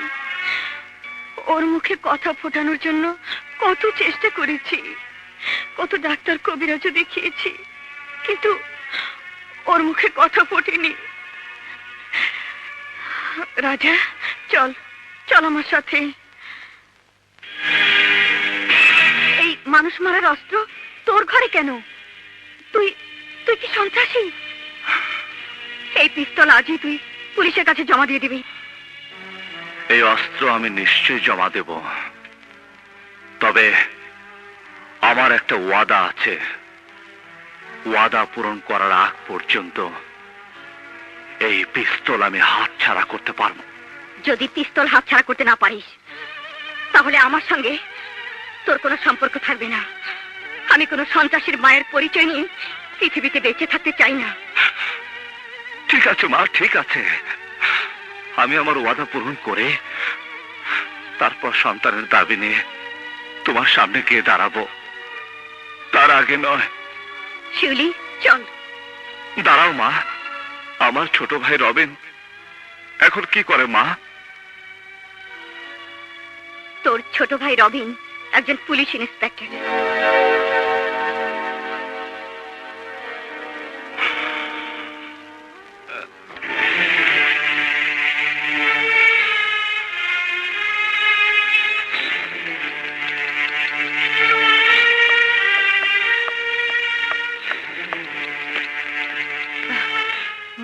ওর মুখে কথা ফোটানোর জন্য কত চেষ্টা করেছি, কত ডাক্তার কবিরাজও দেখিয়েছি, কিন্তু ওর মুখে কথা ফোটেনি। রাজা, চল চল আমার সাথে। এই মানুষ মারার অস্ত্র তোর ঘরে কেন? তুই তুই কি সন্ত্রাসী? এই পিস্তল আজই তুই পুলিশের কাছে জমা দিয়ে দিবি। এই অস্ত্র আমি নিশ্চয়ই জমা দেব, তবে আমার একটা ওয়াদা আছে। ওয়াদা পূরণ করার আগ পর্যন্ত এই পিস্তল আমি হাতছাড়া করতে পারবো। যদি পিস্তল হাতছাড়া করতে না পারিস, তাহলে আমার সঙ্গে তোর কোনো সম্পর্ক থাকবে না। আমি কোনো সন্ত্রাসীর মায়ের পরিচয় নিয়ে পৃথিবীতে বেঁচে থাকতে চাই না। ঠিক আছে মা, ঠিক আছে। আমি আমার ওয়াদা পূরণ করে তারপর সন্তানের দাবি নিয়ে তোমার সামনে গিয়ে দাঁড়াবো, তার আগে নয়। শিউলি, চল। দাঁড়াও মা, আমার ছোট ভাই রবিন এখন কি করে মা? তোর ছোট ভাই রবিন একজন পুলিশ ইন্সপেক্টর।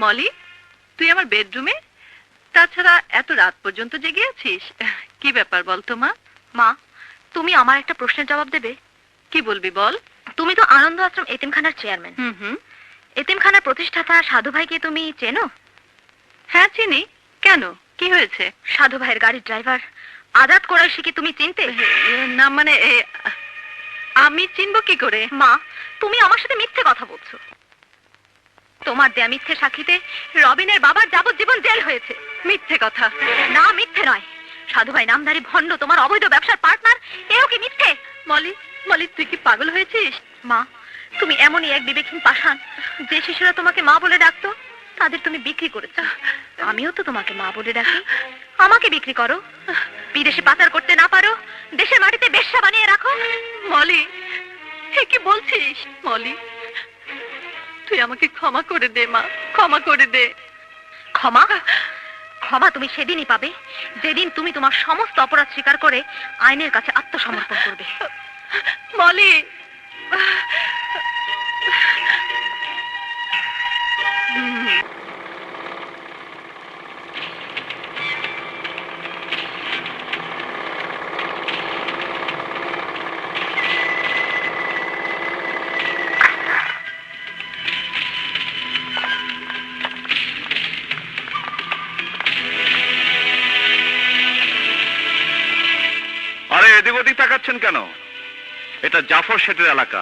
মলি, তুই আমার বেডরুমে? তাছাড়া এত রাত পর্যন্ত জেগে আছিস, কি ব্যাপার বলতো মা? মা, তুমি আমার একটা প্রশ্নের জবাব দেবে? কি বলবি বল। তুমি তো আনন্দ আশ্রম এতিমখানার চেয়ারম্যান। হুম। এতিমখানার প্রতিষ্ঠাতা সাধু ভাইকে তুমি চেনো? হ্যাঁ চিনি। কেন, কি হয়েছে? সাধু ভাইয়ের গাড়ির ড্রাইভার আজাদ কোরাইশিকে তুমি চিনতে? না মানে আমি চিনবো কি করে? মা, তুমি আমার সাথে মিথ্যে কথা বলছো। তোমার দেয়া মিথ্যে সাক্ষীতে রবিনের বাবার যাবজ্জীবন জেল হয়েছে। মিথ্যে কথা? না, মিথ্যে নয়। সাধু ভাই নামধারী ভণ্ড তোমার অবৈধ ব্যবসার পার্টনার, এও কি মিথ্যে? মলি তুই কি পাগল হয়েছিস? মা, তুমি এমনই এক বিবেকহীন পাষাণ। যে শিশুরা তোমাকে মা বলে ডাকতো তাদের তুমি বিক্রি করেছো। আমিও তো তোমাকে মা বলে ডাকি, আমাকে বিক্রি করো। বিদেশে পাচার করতে না পারো, দেশের মাটিতে বেশ্যা বানিয়ে রাখো। মলি, হে কি বলছিস? মলি, তুই আমাকে ক্ষমা করে দে মা, ক্ষমা করে দে। ক্ষমা? ক্ষমা তুমি সেদিনই পাবে যেদিন তুমি তোমার সমস্ত অপরাধ স্বীকার করে আইনের কাছে আত্মসমর্পণ করবে। মলি, আরে এদিক ওদিক তাকাচ্ছেন কেন? এটা জাফর শেঠের এলাকা।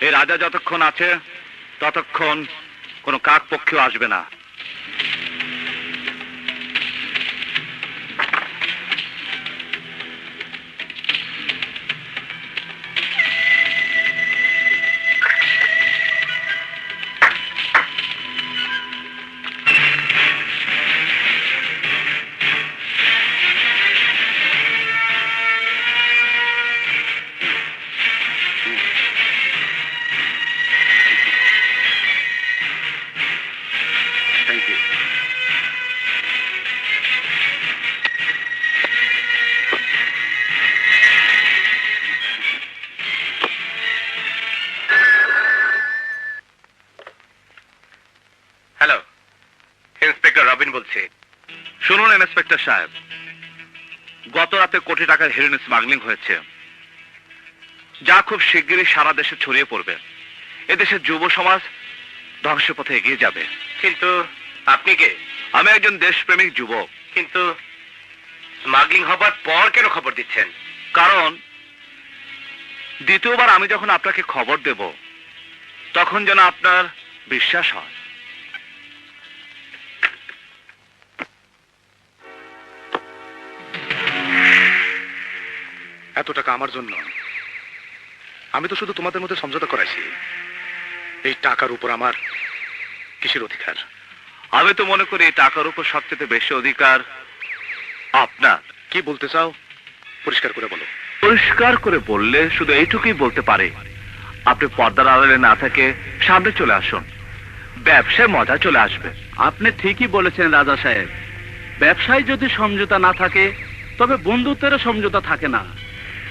এই রাজা যতক্ষণ আছে ততক্ষণ কোনো কাক পক্ষীও আসবে না। রবিন বলছি। শুনুন ইন্সপেক্টর সাহেব, গত রাতে কোটি টাকার হেরোইন স্মাগলিং হয়েছে, যা খুব শিগগিরই সারা দেশে ছড়িয়ে পড়বে। এদেশের যুব সমাজ ধ্বংসের পথে এগিয়ে যাবে। কিন্তু আপনি কে? আমি একজন দেশপ্রেমিক যুবক। কিন্তু স্মাগলিং হবার পর কেন খবর দিচ্ছেন? কারণ দ্বিতীয়বার আমি যখন আপনাকে খবর দেব, তখন যেন আপনার বিশ্বাস হয়। এত টাকা আমার জন্য? আমি তো শুধু তোমাদের মধ্যে সমঝোতা করাইছি। এই টাকার উপর আমার কিসের অধিকার? আমি তো মনে করি এই টাকার উপর সবচেয়ে বেশি অধিকার আপনার। কি বলতে চাও পরিষ্কার করে বলো। পরিষ্কার করে বললে শুধু এইটুকুই বলতে পারে, আপনি পর্দার আড়ালে না থেকে সামনে চলে আসুন, ব্যবসায় মজা চলে আসবে। আপনি ঠিকই বলেছেন রাজা সাহেব, ব্যবসায় যদি সমঝোতা না থাকে তবে বন্ধুত্বেরও সমঝোতা থাকে না।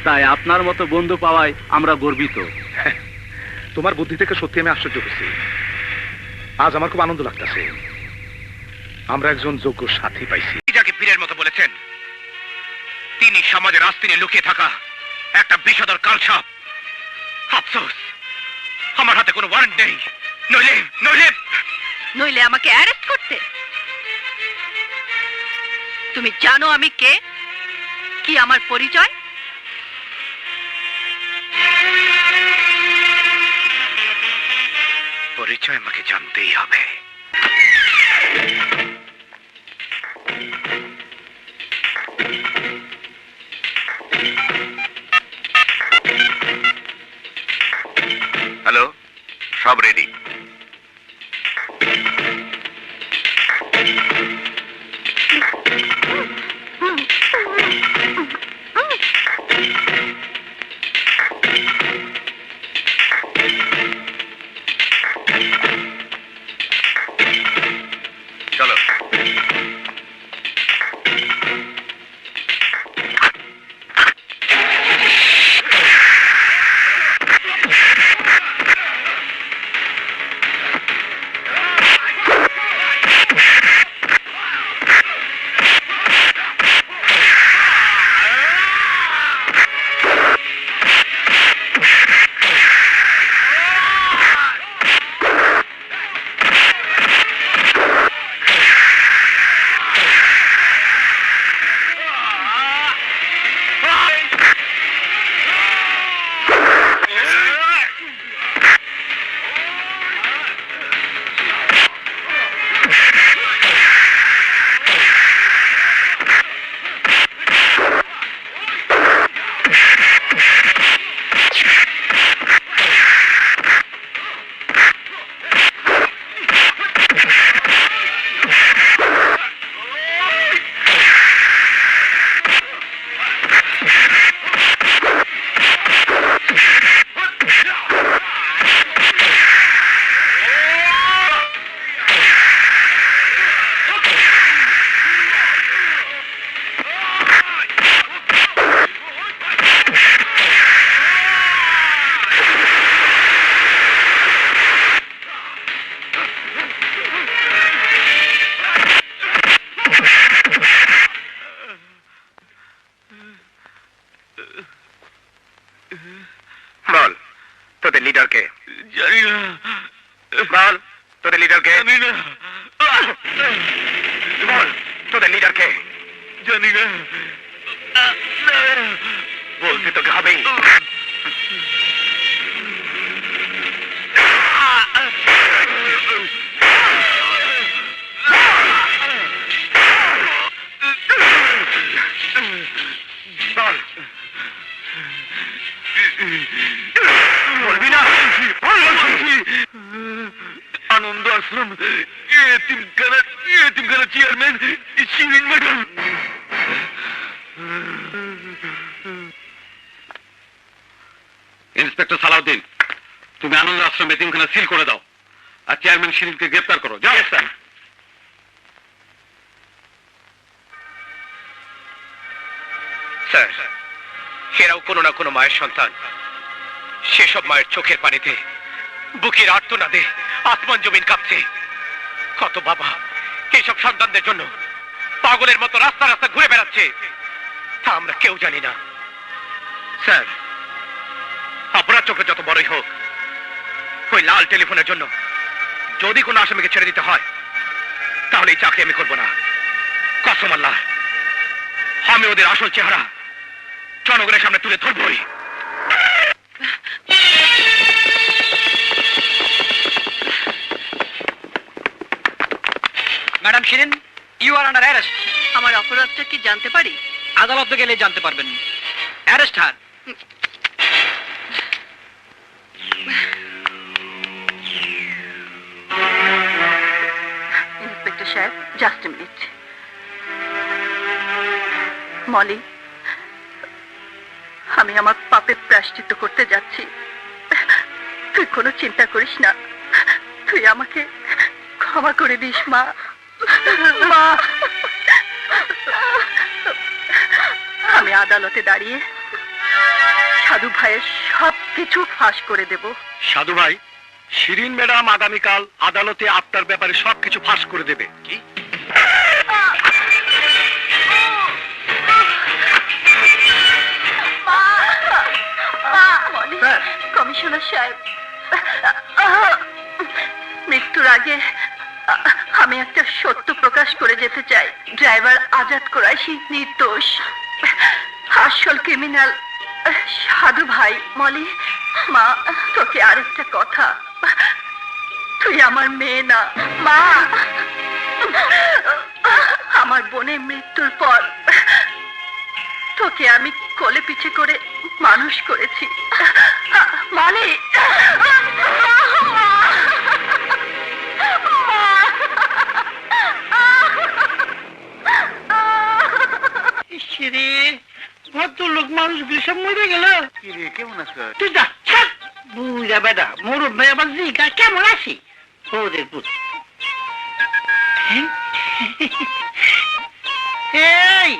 তাই আপনার মতো বন্ধু পাওয়ায় আমরা গর্বিত। তোমার বুদ্ধি থেকে সত্যি আমি আশ্চর্য হচ্ছি। আজ আমার খুব আনন্দ লাগতেছে। আমরা একজন যোগ্য সাথী পাইছি। যাকে পীরের মতো বলেছেন, তিনি সমাজের আস্তিনে লুকিয়ে থাকা একটা বিষধর কালসাপ। আফসোস, আমার হাতে কোনো ওয়ারেন্ট নেই। নইলে নইলে নইলে আমাকে অ্যারেস্ট করতে। তুমি জানো আমি কে, কি আমার পরিচয়? পরিচয় আমাকে জানতেই হবে। হ্যালো, সব রেডি। চলো। বল তোদের লিডারকে। জানি না। বল তোদের লিডারকে। জানি না। বল তোদের লিডারকে। জানি না। বলতে তোকে হবেই। বল বলবি না? আনন্দ আশ্রম এতিমখানা chairman Shirin madam. Inspector Salauddin, তুমি আনন্দ আশ্রম এতিমখানা সিল করে দাও আর চেয়ারম্যান শিরিনকে গ্রেফতার করো। যাও। স্যার। স্যার, এরাও কোনো না কোনো মায়ের সন্তান। সেসব মায়ের চোখের পানিতে, বুকের আর্তনাদে আসমান জমিন কাঁপছে। কত বাবা এইসব সন্তানদের জন্য পাগলের মতো রাস্তা রাস্তা ঘুরে বেড়াচ্ছে, তা আমরা কেউ জানি না। স্যার, অপরাধ চোখে যত বড়ই হোক, ওই লাল টেলিফোনের জন্য যদি কোনো আসামিকে ছেড়ে দিতে হয়, তাহলে এই চাকরি আমি করব না। কসম আল্লাহ, আমি ওদের আসল চেহারা জনগণের সামনে তুলে ধরবই। Madam Shirin, you are under arrest. আমার অপরাধটা কি জানতে পারি? আদালতে গেলে জানতে পারবেন। Arrest her. ইন্সপেক্টর সাহেব, জাস্ট এ মিনিট। মলি, আমি আমার পাপের প্রায়শ্চিত্ত করতে যাচ্ছি। তুই কোনো চিন্তা করিস না, তুই আমাকে ক্ষমা করে দিস মা। মা, আমি আদালতে দাঁড়িয়ে সাধু ভাইয়ের সব কিছু ফাঁস করে দেব। সাধু ভাই, শিরিন ম্যাডাম আগামীকাল আদালতে আপনার ব্যাপারে সবকিছু ফাঁস করে দেবে। কি? কমিশনার সাহেব, মৃত্যুর আগে আমি একটা সত্য প্রকাশ করে যেতে চাই। ড্রাইভার আজাদ কুরাইশি নির্দোষ, আসল ক্রিমিনাল সাধু ভাই। মলি, মা, তোকে আরেকটা কথা, তুই আমার মেয়ে না মা। আমার বোনের মৃত্যুর পর তোকে আমি কোলে পিঠে করে মানুষ করেছি। মলি, ভদ্রলোক মানুষগুলি সব মরে গেল। কেমন আছে? তুই যা, বুঝা বেটা, মরুদ ভাই আবার জিগা কেমন আছি? ওদের পুত, এই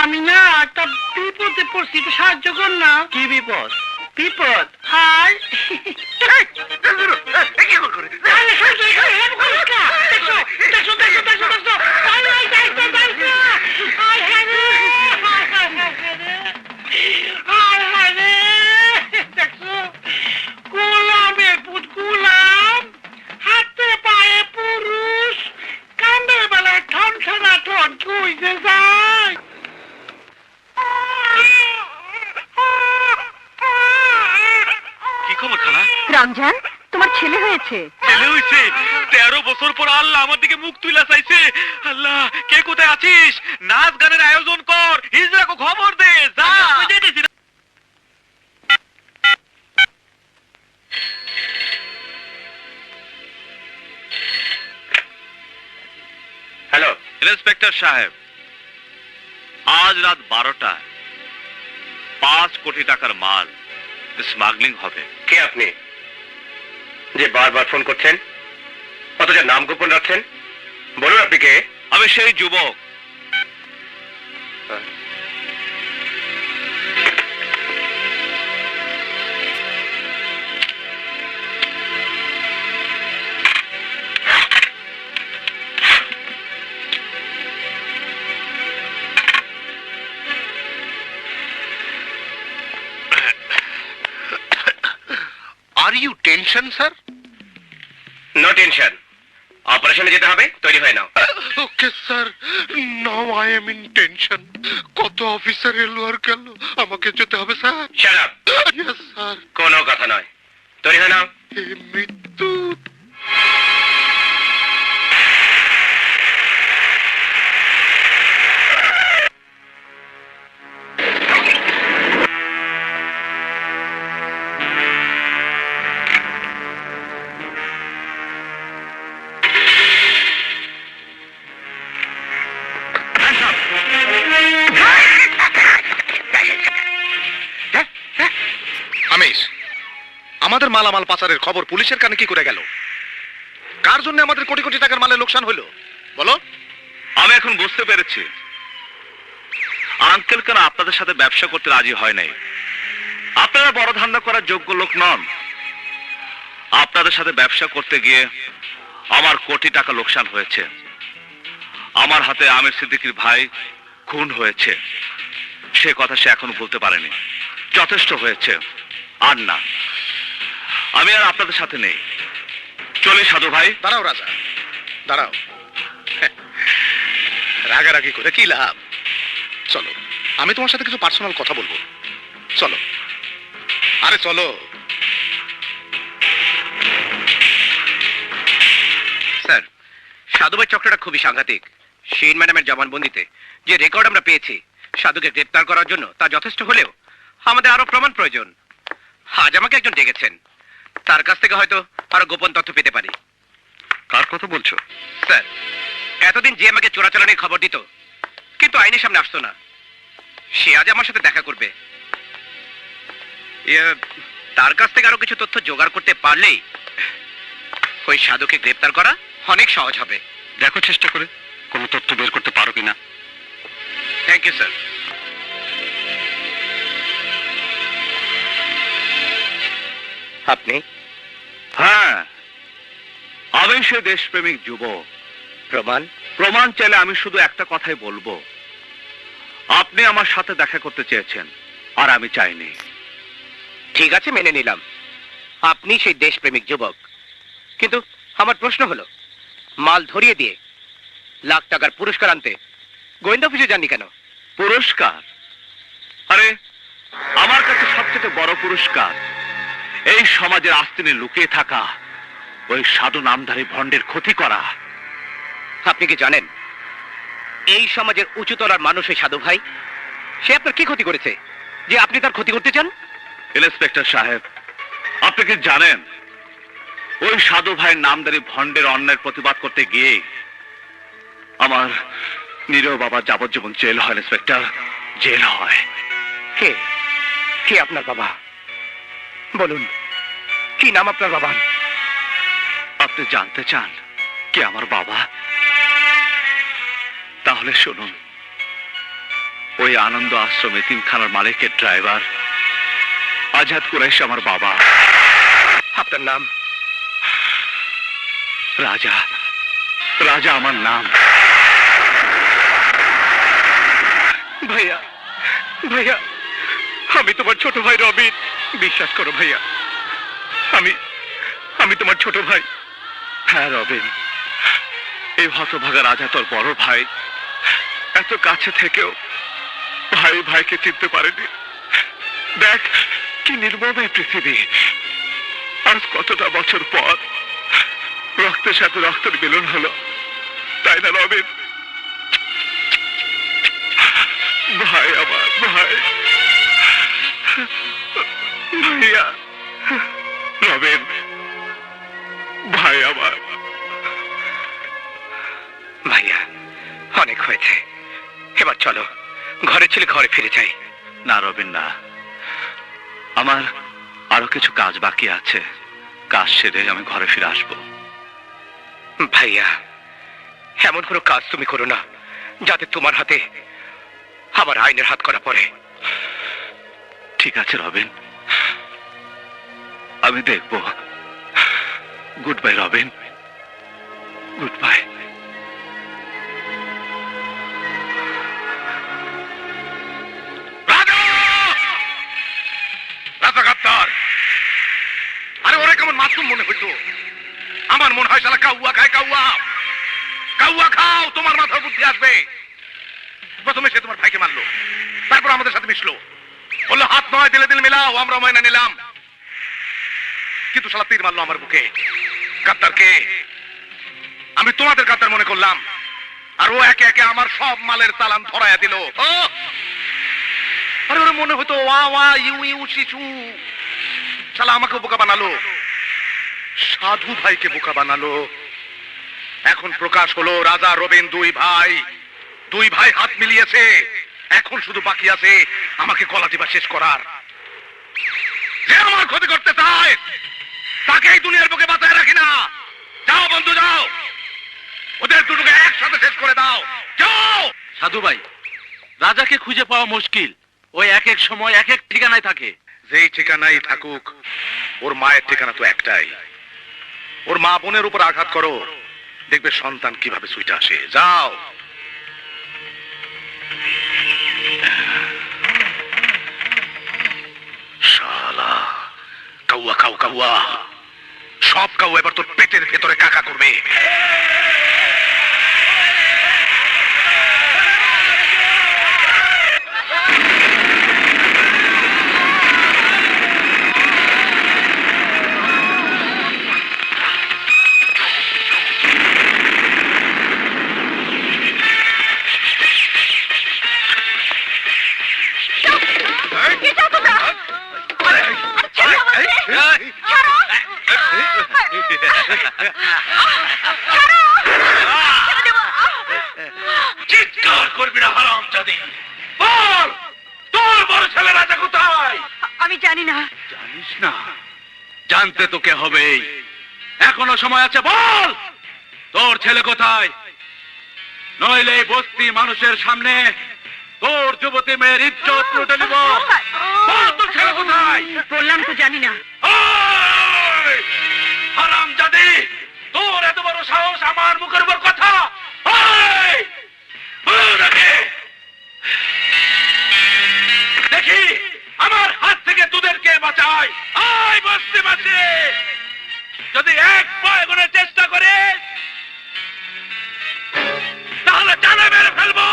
আমি না একটা বিপদে পড়ছি, একটু সাহায্য কর না। কি বিপদ? বিপদ হাই রমজান, তোমার ছেলে হয়েছে। ছেলে হয়েছে? 13 বছর পর আল্লাহ আমার দিকে মুখ তুইলা চাইছে। আল্লাহ, কে কোথায় আছিস? নাচ গানের আয়োজন কর, হিজরাকে খবর দে। যা, হ্যালো ইন্সপেক্টর সাহেব, আজ রাত 12টায় 5 কোটি টাকার মাল স্মাগলিং হবে। কে আপনি যে বারবার ফোন করছেন, অথচ নাম গোপন রাখছেন? বলুন আপনি কে? আমি সেই যুবক। Are you tension sir? No tension, অপারেশনে যেতে হবে, তৈরি হয়ে নাও। Okay sir, now I am in tension. কত অফিসার এলো আর গেল, আমাকে যেতে হবে sir. Shut up. Yes sir. কোনো কথা নয়, তৈরি হয়ে নাও। এই মৃত্যু। আমাদের মালামাল পাচারের খবর পুলিশের কানে কি করে গেল? কার জন্য আমাদের কোটি কোটি টাকার মালের লোকসান হলো বলো? আমি এখন বুঝতে পেরেছি আঙ্কেল কেন আপনাদের সাথে ব্যবসা করতে রাজি হয় নাই। আপনারা বড় ধান্দা করার যোগ্য লোক নন। আপনাদের সাথে ব্যবসা করতে গিয়ে আমার কোটি টাকা লোকসান হয়েছে। আমার হাতে আমির সিদ্দিকীর ভাই খুন হয়েছে, সে কথা সে এখনো বলতে পারেনি। যথেষ্ট হয়েছে, আর না, আমি আর আপনাদের সাথে নেই। চলি সাধু ভাই। দাঁড়াও রাজা, দাঁড়াও। রাগারাগি করে কি লাভ? চলো, আমি তোমার সাথে কিছু পার্সোনাল কথা বলবো। চলো, আরে চলো। স্যার, সাধুভাই চক্রটা খুবই সাংঘাতিক। শিন ম্যাডামের জবানবন্দিতে যে রেকর্ড আমরা পেয়েছি সাধুকে গ্রেপ্তার করার জন্য, তা যথেষ্ট হলেও আমাদের আরো প্রমাণ প্রয়োজন। আজ আমাকে একজন ডেকেছেন, তার কাছ থেকে হয়তো আরো গোপন তথ্য পেতে পারি। কার কথা বলছো? স্যার, এতদিন যে আমাকে চোরাচালানির খবর দিত কিন্তু আইনের সামনে আসতো না, সে আজ আমার সাথে দেখা করবে। তার কাছ থেকে আরো কিছু তথ্য জোগাড় করতে পারলেই ওই সাধুকে গ্রেপ্তার করা অনেক সহজ হবে। দেখো চেষ্টা করে কোনো তথ্য বের করতে পারো কিনা। Thank you sir. আপনি? হ্যাঁ, আমি সে দেশপ্রেমিক যুবক। প্রমাণ? প্রমাণ চাইলে আমি শুধু একটা কথাই বলবো, আপনি আমার সাথে দেখা করতে চেয়েছেন আর আমি চাইনি। ঠিক আছে, মেনে নিলাম আপনি সেই দেশপ্রেমিক যুবক, কিন্তু আমার প্রশ্ন হলো, মাল ধরিয়ে দিয়ে লাখ টাকার পুরস্কার আনতে গোয়েন্দা অফিসে যাননি কেন? পুরস্কার? আরে আমার কাছে সবচেয়ে বড় পুরস্কার এই সমাজের আস্তিনে লুকিয়ে থাকা ওই সাধু নামধারী ভণ্ডের ক্ষতি করা। আপনি কি জানেন এই সমাজের উঁচুতলার মানুষ এই সাধু ভাই? সে আপনার কি ক্ষতি করেছে যে আপনি তার ক্ষতি করতে চান? ইন্সপেক্টর সাহেব, আপনি কি জানেন ওই সাধু ভাইয়ের নামধারী ভণ্ডের অন্যায়ের প্রতিবাদ করতে গিয়ে আমার নিরীহ বাবা যাবজ্জীবন জেল হয়। ইন্সপেক্টর, জেল হয়। কে কে আপনার বাবা? বলুন, কি নাম আপনার বাবার? আপনি জানতে চান কে আমার বাবা? তাহলে শুনুন, ওই আনন্দ আশ্রম এতিমখানার মালিকের ড্রাইভার আজাদ কুরাইশ আমার বাবা। আপনার নাম? রাজা। রাজা আমার নাম। ভাইয়া, ভাইয়া, আমি তোমার ছোট ভাই রবিন। বিশ্বাস করো ভাইয়া, আমি তোমার ছোট ভাই। হ্যাঁ রবিন, এই হতভাগা রাজা তোর বড় ভাই। এত কাছে থেকেও ভাই ভাইকে চিনতে পারেনি। দেখ কি নির্মম এই পৃথিবী। আজ কতটা বছর পর রক্তের সাথে রক্তের মিলন হলো, তাই না রবিন? ভাই আমার, ভাই, ভাইয়া, রবিন, ভাই আমার। ভাইয়া, অনেক হয়েছে, এবার চলো ঘরে ছেলে ঘরে ফিরে যাই। না রবিন, না, আমার আরো কিছু কাজ বাকি আছে। কাজ সেরে আমি ঘরে ফিরে আসবো। ভাইয়া, এমন কোনো কাজ তুমি করো না যাতে তোমার হাতে আমার আইনের হাত করা পড়ে। ঠিক আছে রবিন, আমি দেখব। Good bye Robin, good bye. আরে ওরা কেমন মাসুম মনে হইতো? আমার মনে হয় শালা কাউয়া খায়। কাউয়া কাউয়া খাও, তোমার মাথার বুদ্ধি আসবে। প্রথমে সে তোমার ভাইকে মারলো, তারপর আমাদের সাথে মিশলো, বললো হাত নয় দিলে দিল মিলাও, আমরা ময়না নিলাম। কিন্তু শালা তীর মারলো আমার বুকে। গাদ্দার কে? আমি তোমাদের গাদ্দার মনে করলাম, আর ও একে একে আমার সব মালের চালান ধরাইয়া দিল। আরে ওর মনে হতো ওয়া ওয়া ইউ ইউ শিশু। শালা আমাকে বোকা বানালো, সাধু ভাইকে বোকা বানালো। এখন প্রকাশ হলো রাজা রবিন দুই ভাই হাত মিলিয়েছে। এখন শুধু বাকি আছে আমাকে গলা টিপা শেষ করার। যে আমার ক্ষতি করতে চায় তাকে এই দুনিয়ার বুকে বাঁচায় রাখি না। যাও বন্ধু, যাও, ওদের দুটোকে একসাথে শেষ করে দাও। যাও। সাধু ভাই, রাজাকে খুঁজে পাওয়া মুশকিল। ওই এক এক সময় এক এক ঠিকানায় থাকে। যেই ঠিকানায় থাকুক, ওর মায়ের ঠিকানা তো একটাই। ওর মা বোনের উপর আঘাত করো, দেখবে সন্তান কিভাবে সুইটা আসে। যাও। শালা কাউয়া খাও কাউয়া, সব কাউয়া এবার তোর পেটের ভেতরে কাকা করবে। চিৎকার করবি না হারামজাদি, বল তোর বড় ছেলে রাজা কোথায়? আমি জানি না। জানিস না? জানতে তোকে হবেই, এখনো সময় আছে। বল তোর ছেলে কোথায়, নইলে এই বস্তি মানুষের সামনে তোর যুবতী মেয়ের ইজ্জত লুটে নিব। বল তোর ছেলে কোথায়? বললাম তো জানি না। হারামজাদি, তোর এত বড় সাহস আমার মুখের উপর কথা? দেখি আমার হাত থেকে তোদেরকে বাঁচাই। আয় বস্তি মাঝে, যদি এক পায়ে গুনের চেষ্টা করে তাহলে জানে মেরে ফেলবো।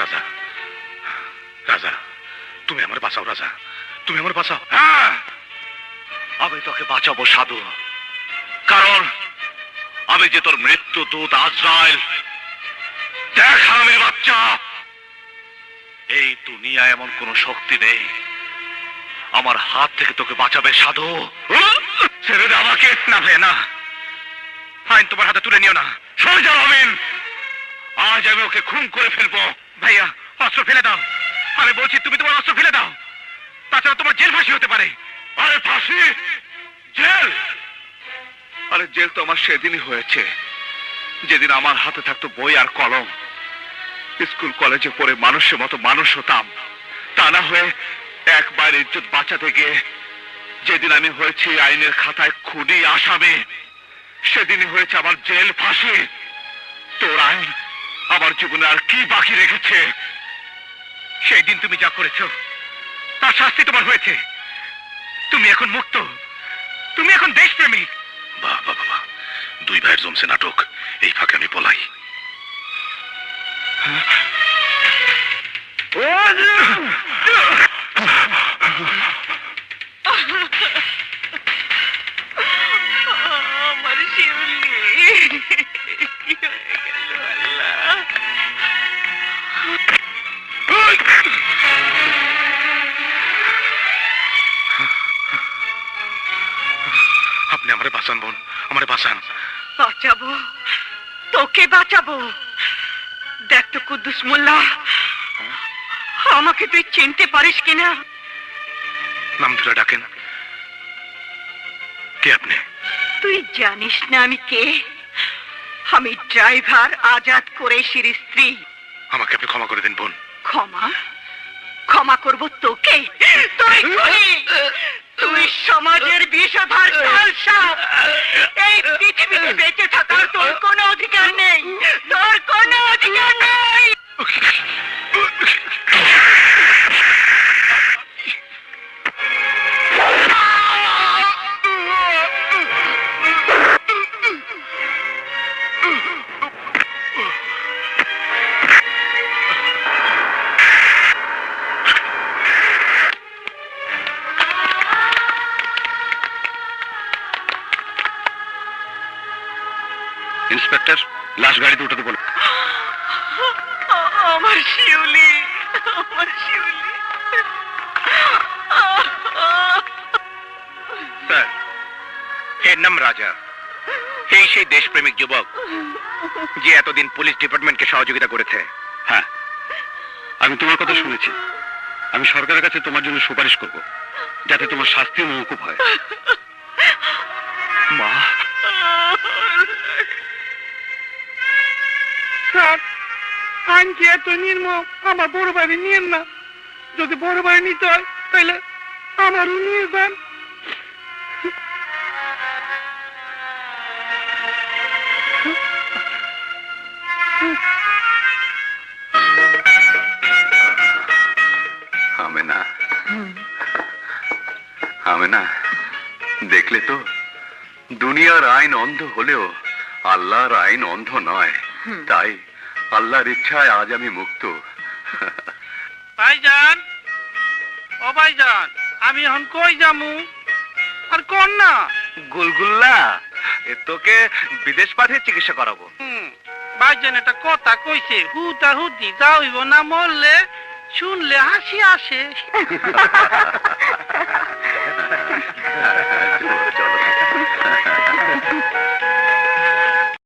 রাজা, রাজা, তুমি আমার বাঁচাও রাজা, তুমি আমার বাঁচাও। আমি তোকে বাঁচাবো সাধু, কারণ আমি যে তোর মৃত্যু দূত আজরাইল। দেখ হারামির বাচ্চা, এই দুনিয়ায় এমন কোন শক্তি নেই আমার হাত থেকে তোকে বাঁচাবে সাধু। ছেড়ে দে আমাকে। না ভাইয়া না, আইন তোমার হাতে তুলে নিও না। সরে যাও আমিন, আজ আমি ওকে খুন করে ফেলবো। ভাইয়া অস্ত্র ফেলে দাও, আমি বলছি তুমি তোমার অস্ত্র ফেলে দাও, তাছাড়া তোমার জেল ফাঁসি হতে পারে। আরে ফাঁসি? জেল? আরে জেল তো আমার সেদিনই হয়েছে যেদিন আমার হাতে থাকতো বই আর কলম। স্কুল কলেজে পড়ে মানুষের মতো মানুষ হতাম, তা না হয়ে একবার ইজ্জত বাঁচাতে গিয়ে যেদিন আমি হয়েছি আইনের খাতায় খুনি আসামি, সেদিনই হয়েছে আমার জেল ফাঁসি। তোর আইন আমার জীবনে আর কি বাকি রেখেছে? সেই দিন তুমি যা করেছো তার শাস্তি তোমার হয়েছে। তুমি এখন মুক্ত, তুমি এখন দেশপ্রেমিক। বাহ বাহ বাহ, দুই ভাইয়ের জমছে নাটক। এই ফাঁকে আমি পলাই। আমার শিউলি, কি হয়ে গেল আল্লাহ? আপনি আমারে বাঁচান বোন, আমারে বাঁচান। বাঁচাবো, তোকে বাঁচাবো। দেখ তো কুদ্দুস মোল্লা, আমাকে তুই চিনতে পারিস কিনা? নাম ধরে ডাকেন। কে আপনি? তুই জানিস না আমি কে? আমি ড্রাইভার আজাদ কুরেশির স্ত্রী। আমাকে আপনি ক্ষমা করে দিন বোন। ক্ষমা? ক্ষমা করব তোকে? তুই খুনি, তুই সমাজের বিষধর কালসাপ। এই পৃথিবীতে বেঁচে থাকার তোর কোনো অধিকার নেই, তোর কোনো অধিকার নেই। ইন্সপেক্টর, লাশ গাড়িতে উঠাতে বলো। আমার শিউলি, আমার শিউলি। স্যার, এর নাম রাজা। এই সেই দেশপ্রেমিক যুবক যে এতদিন পুলিশ ডিপার্টমেন্টকে সহযোগিতা করেছে। হ্যাঁ, আমি তোমার কথা শুনেছি। আমি সরকারের কাছে তোমার জন্য সুপারিশ করব, যাতে তোমার শাস্তি মওকুফ হয়। মা, স্যার, আইন কি এত নির্মম? আমার বড় বাড়ি নিয়েন না। যদি বড় বাড়ি নিতে হয় তাহলে আমারও নিয়ে যান। আমেনা, আমেনা, দেখলে তো দুনিয়ার আইন অন্ধ হলেও আল্লাহর আইন অন্ধ নয়। তাই আল্লাহর ইচ্ছায় আজ আমি মুক্ত। ভাইজান, ও ভাইজান, আমি এখন কই যামু? আর কোন না গুলগুল্লা, তোকে বিদেশ পাঠিয়ে চিকিৎসা করাবো। ভাইজান একটা কথা কইছে, হুদা হুদি যাও হইব না, মরলে শুনলে হাসি আসে।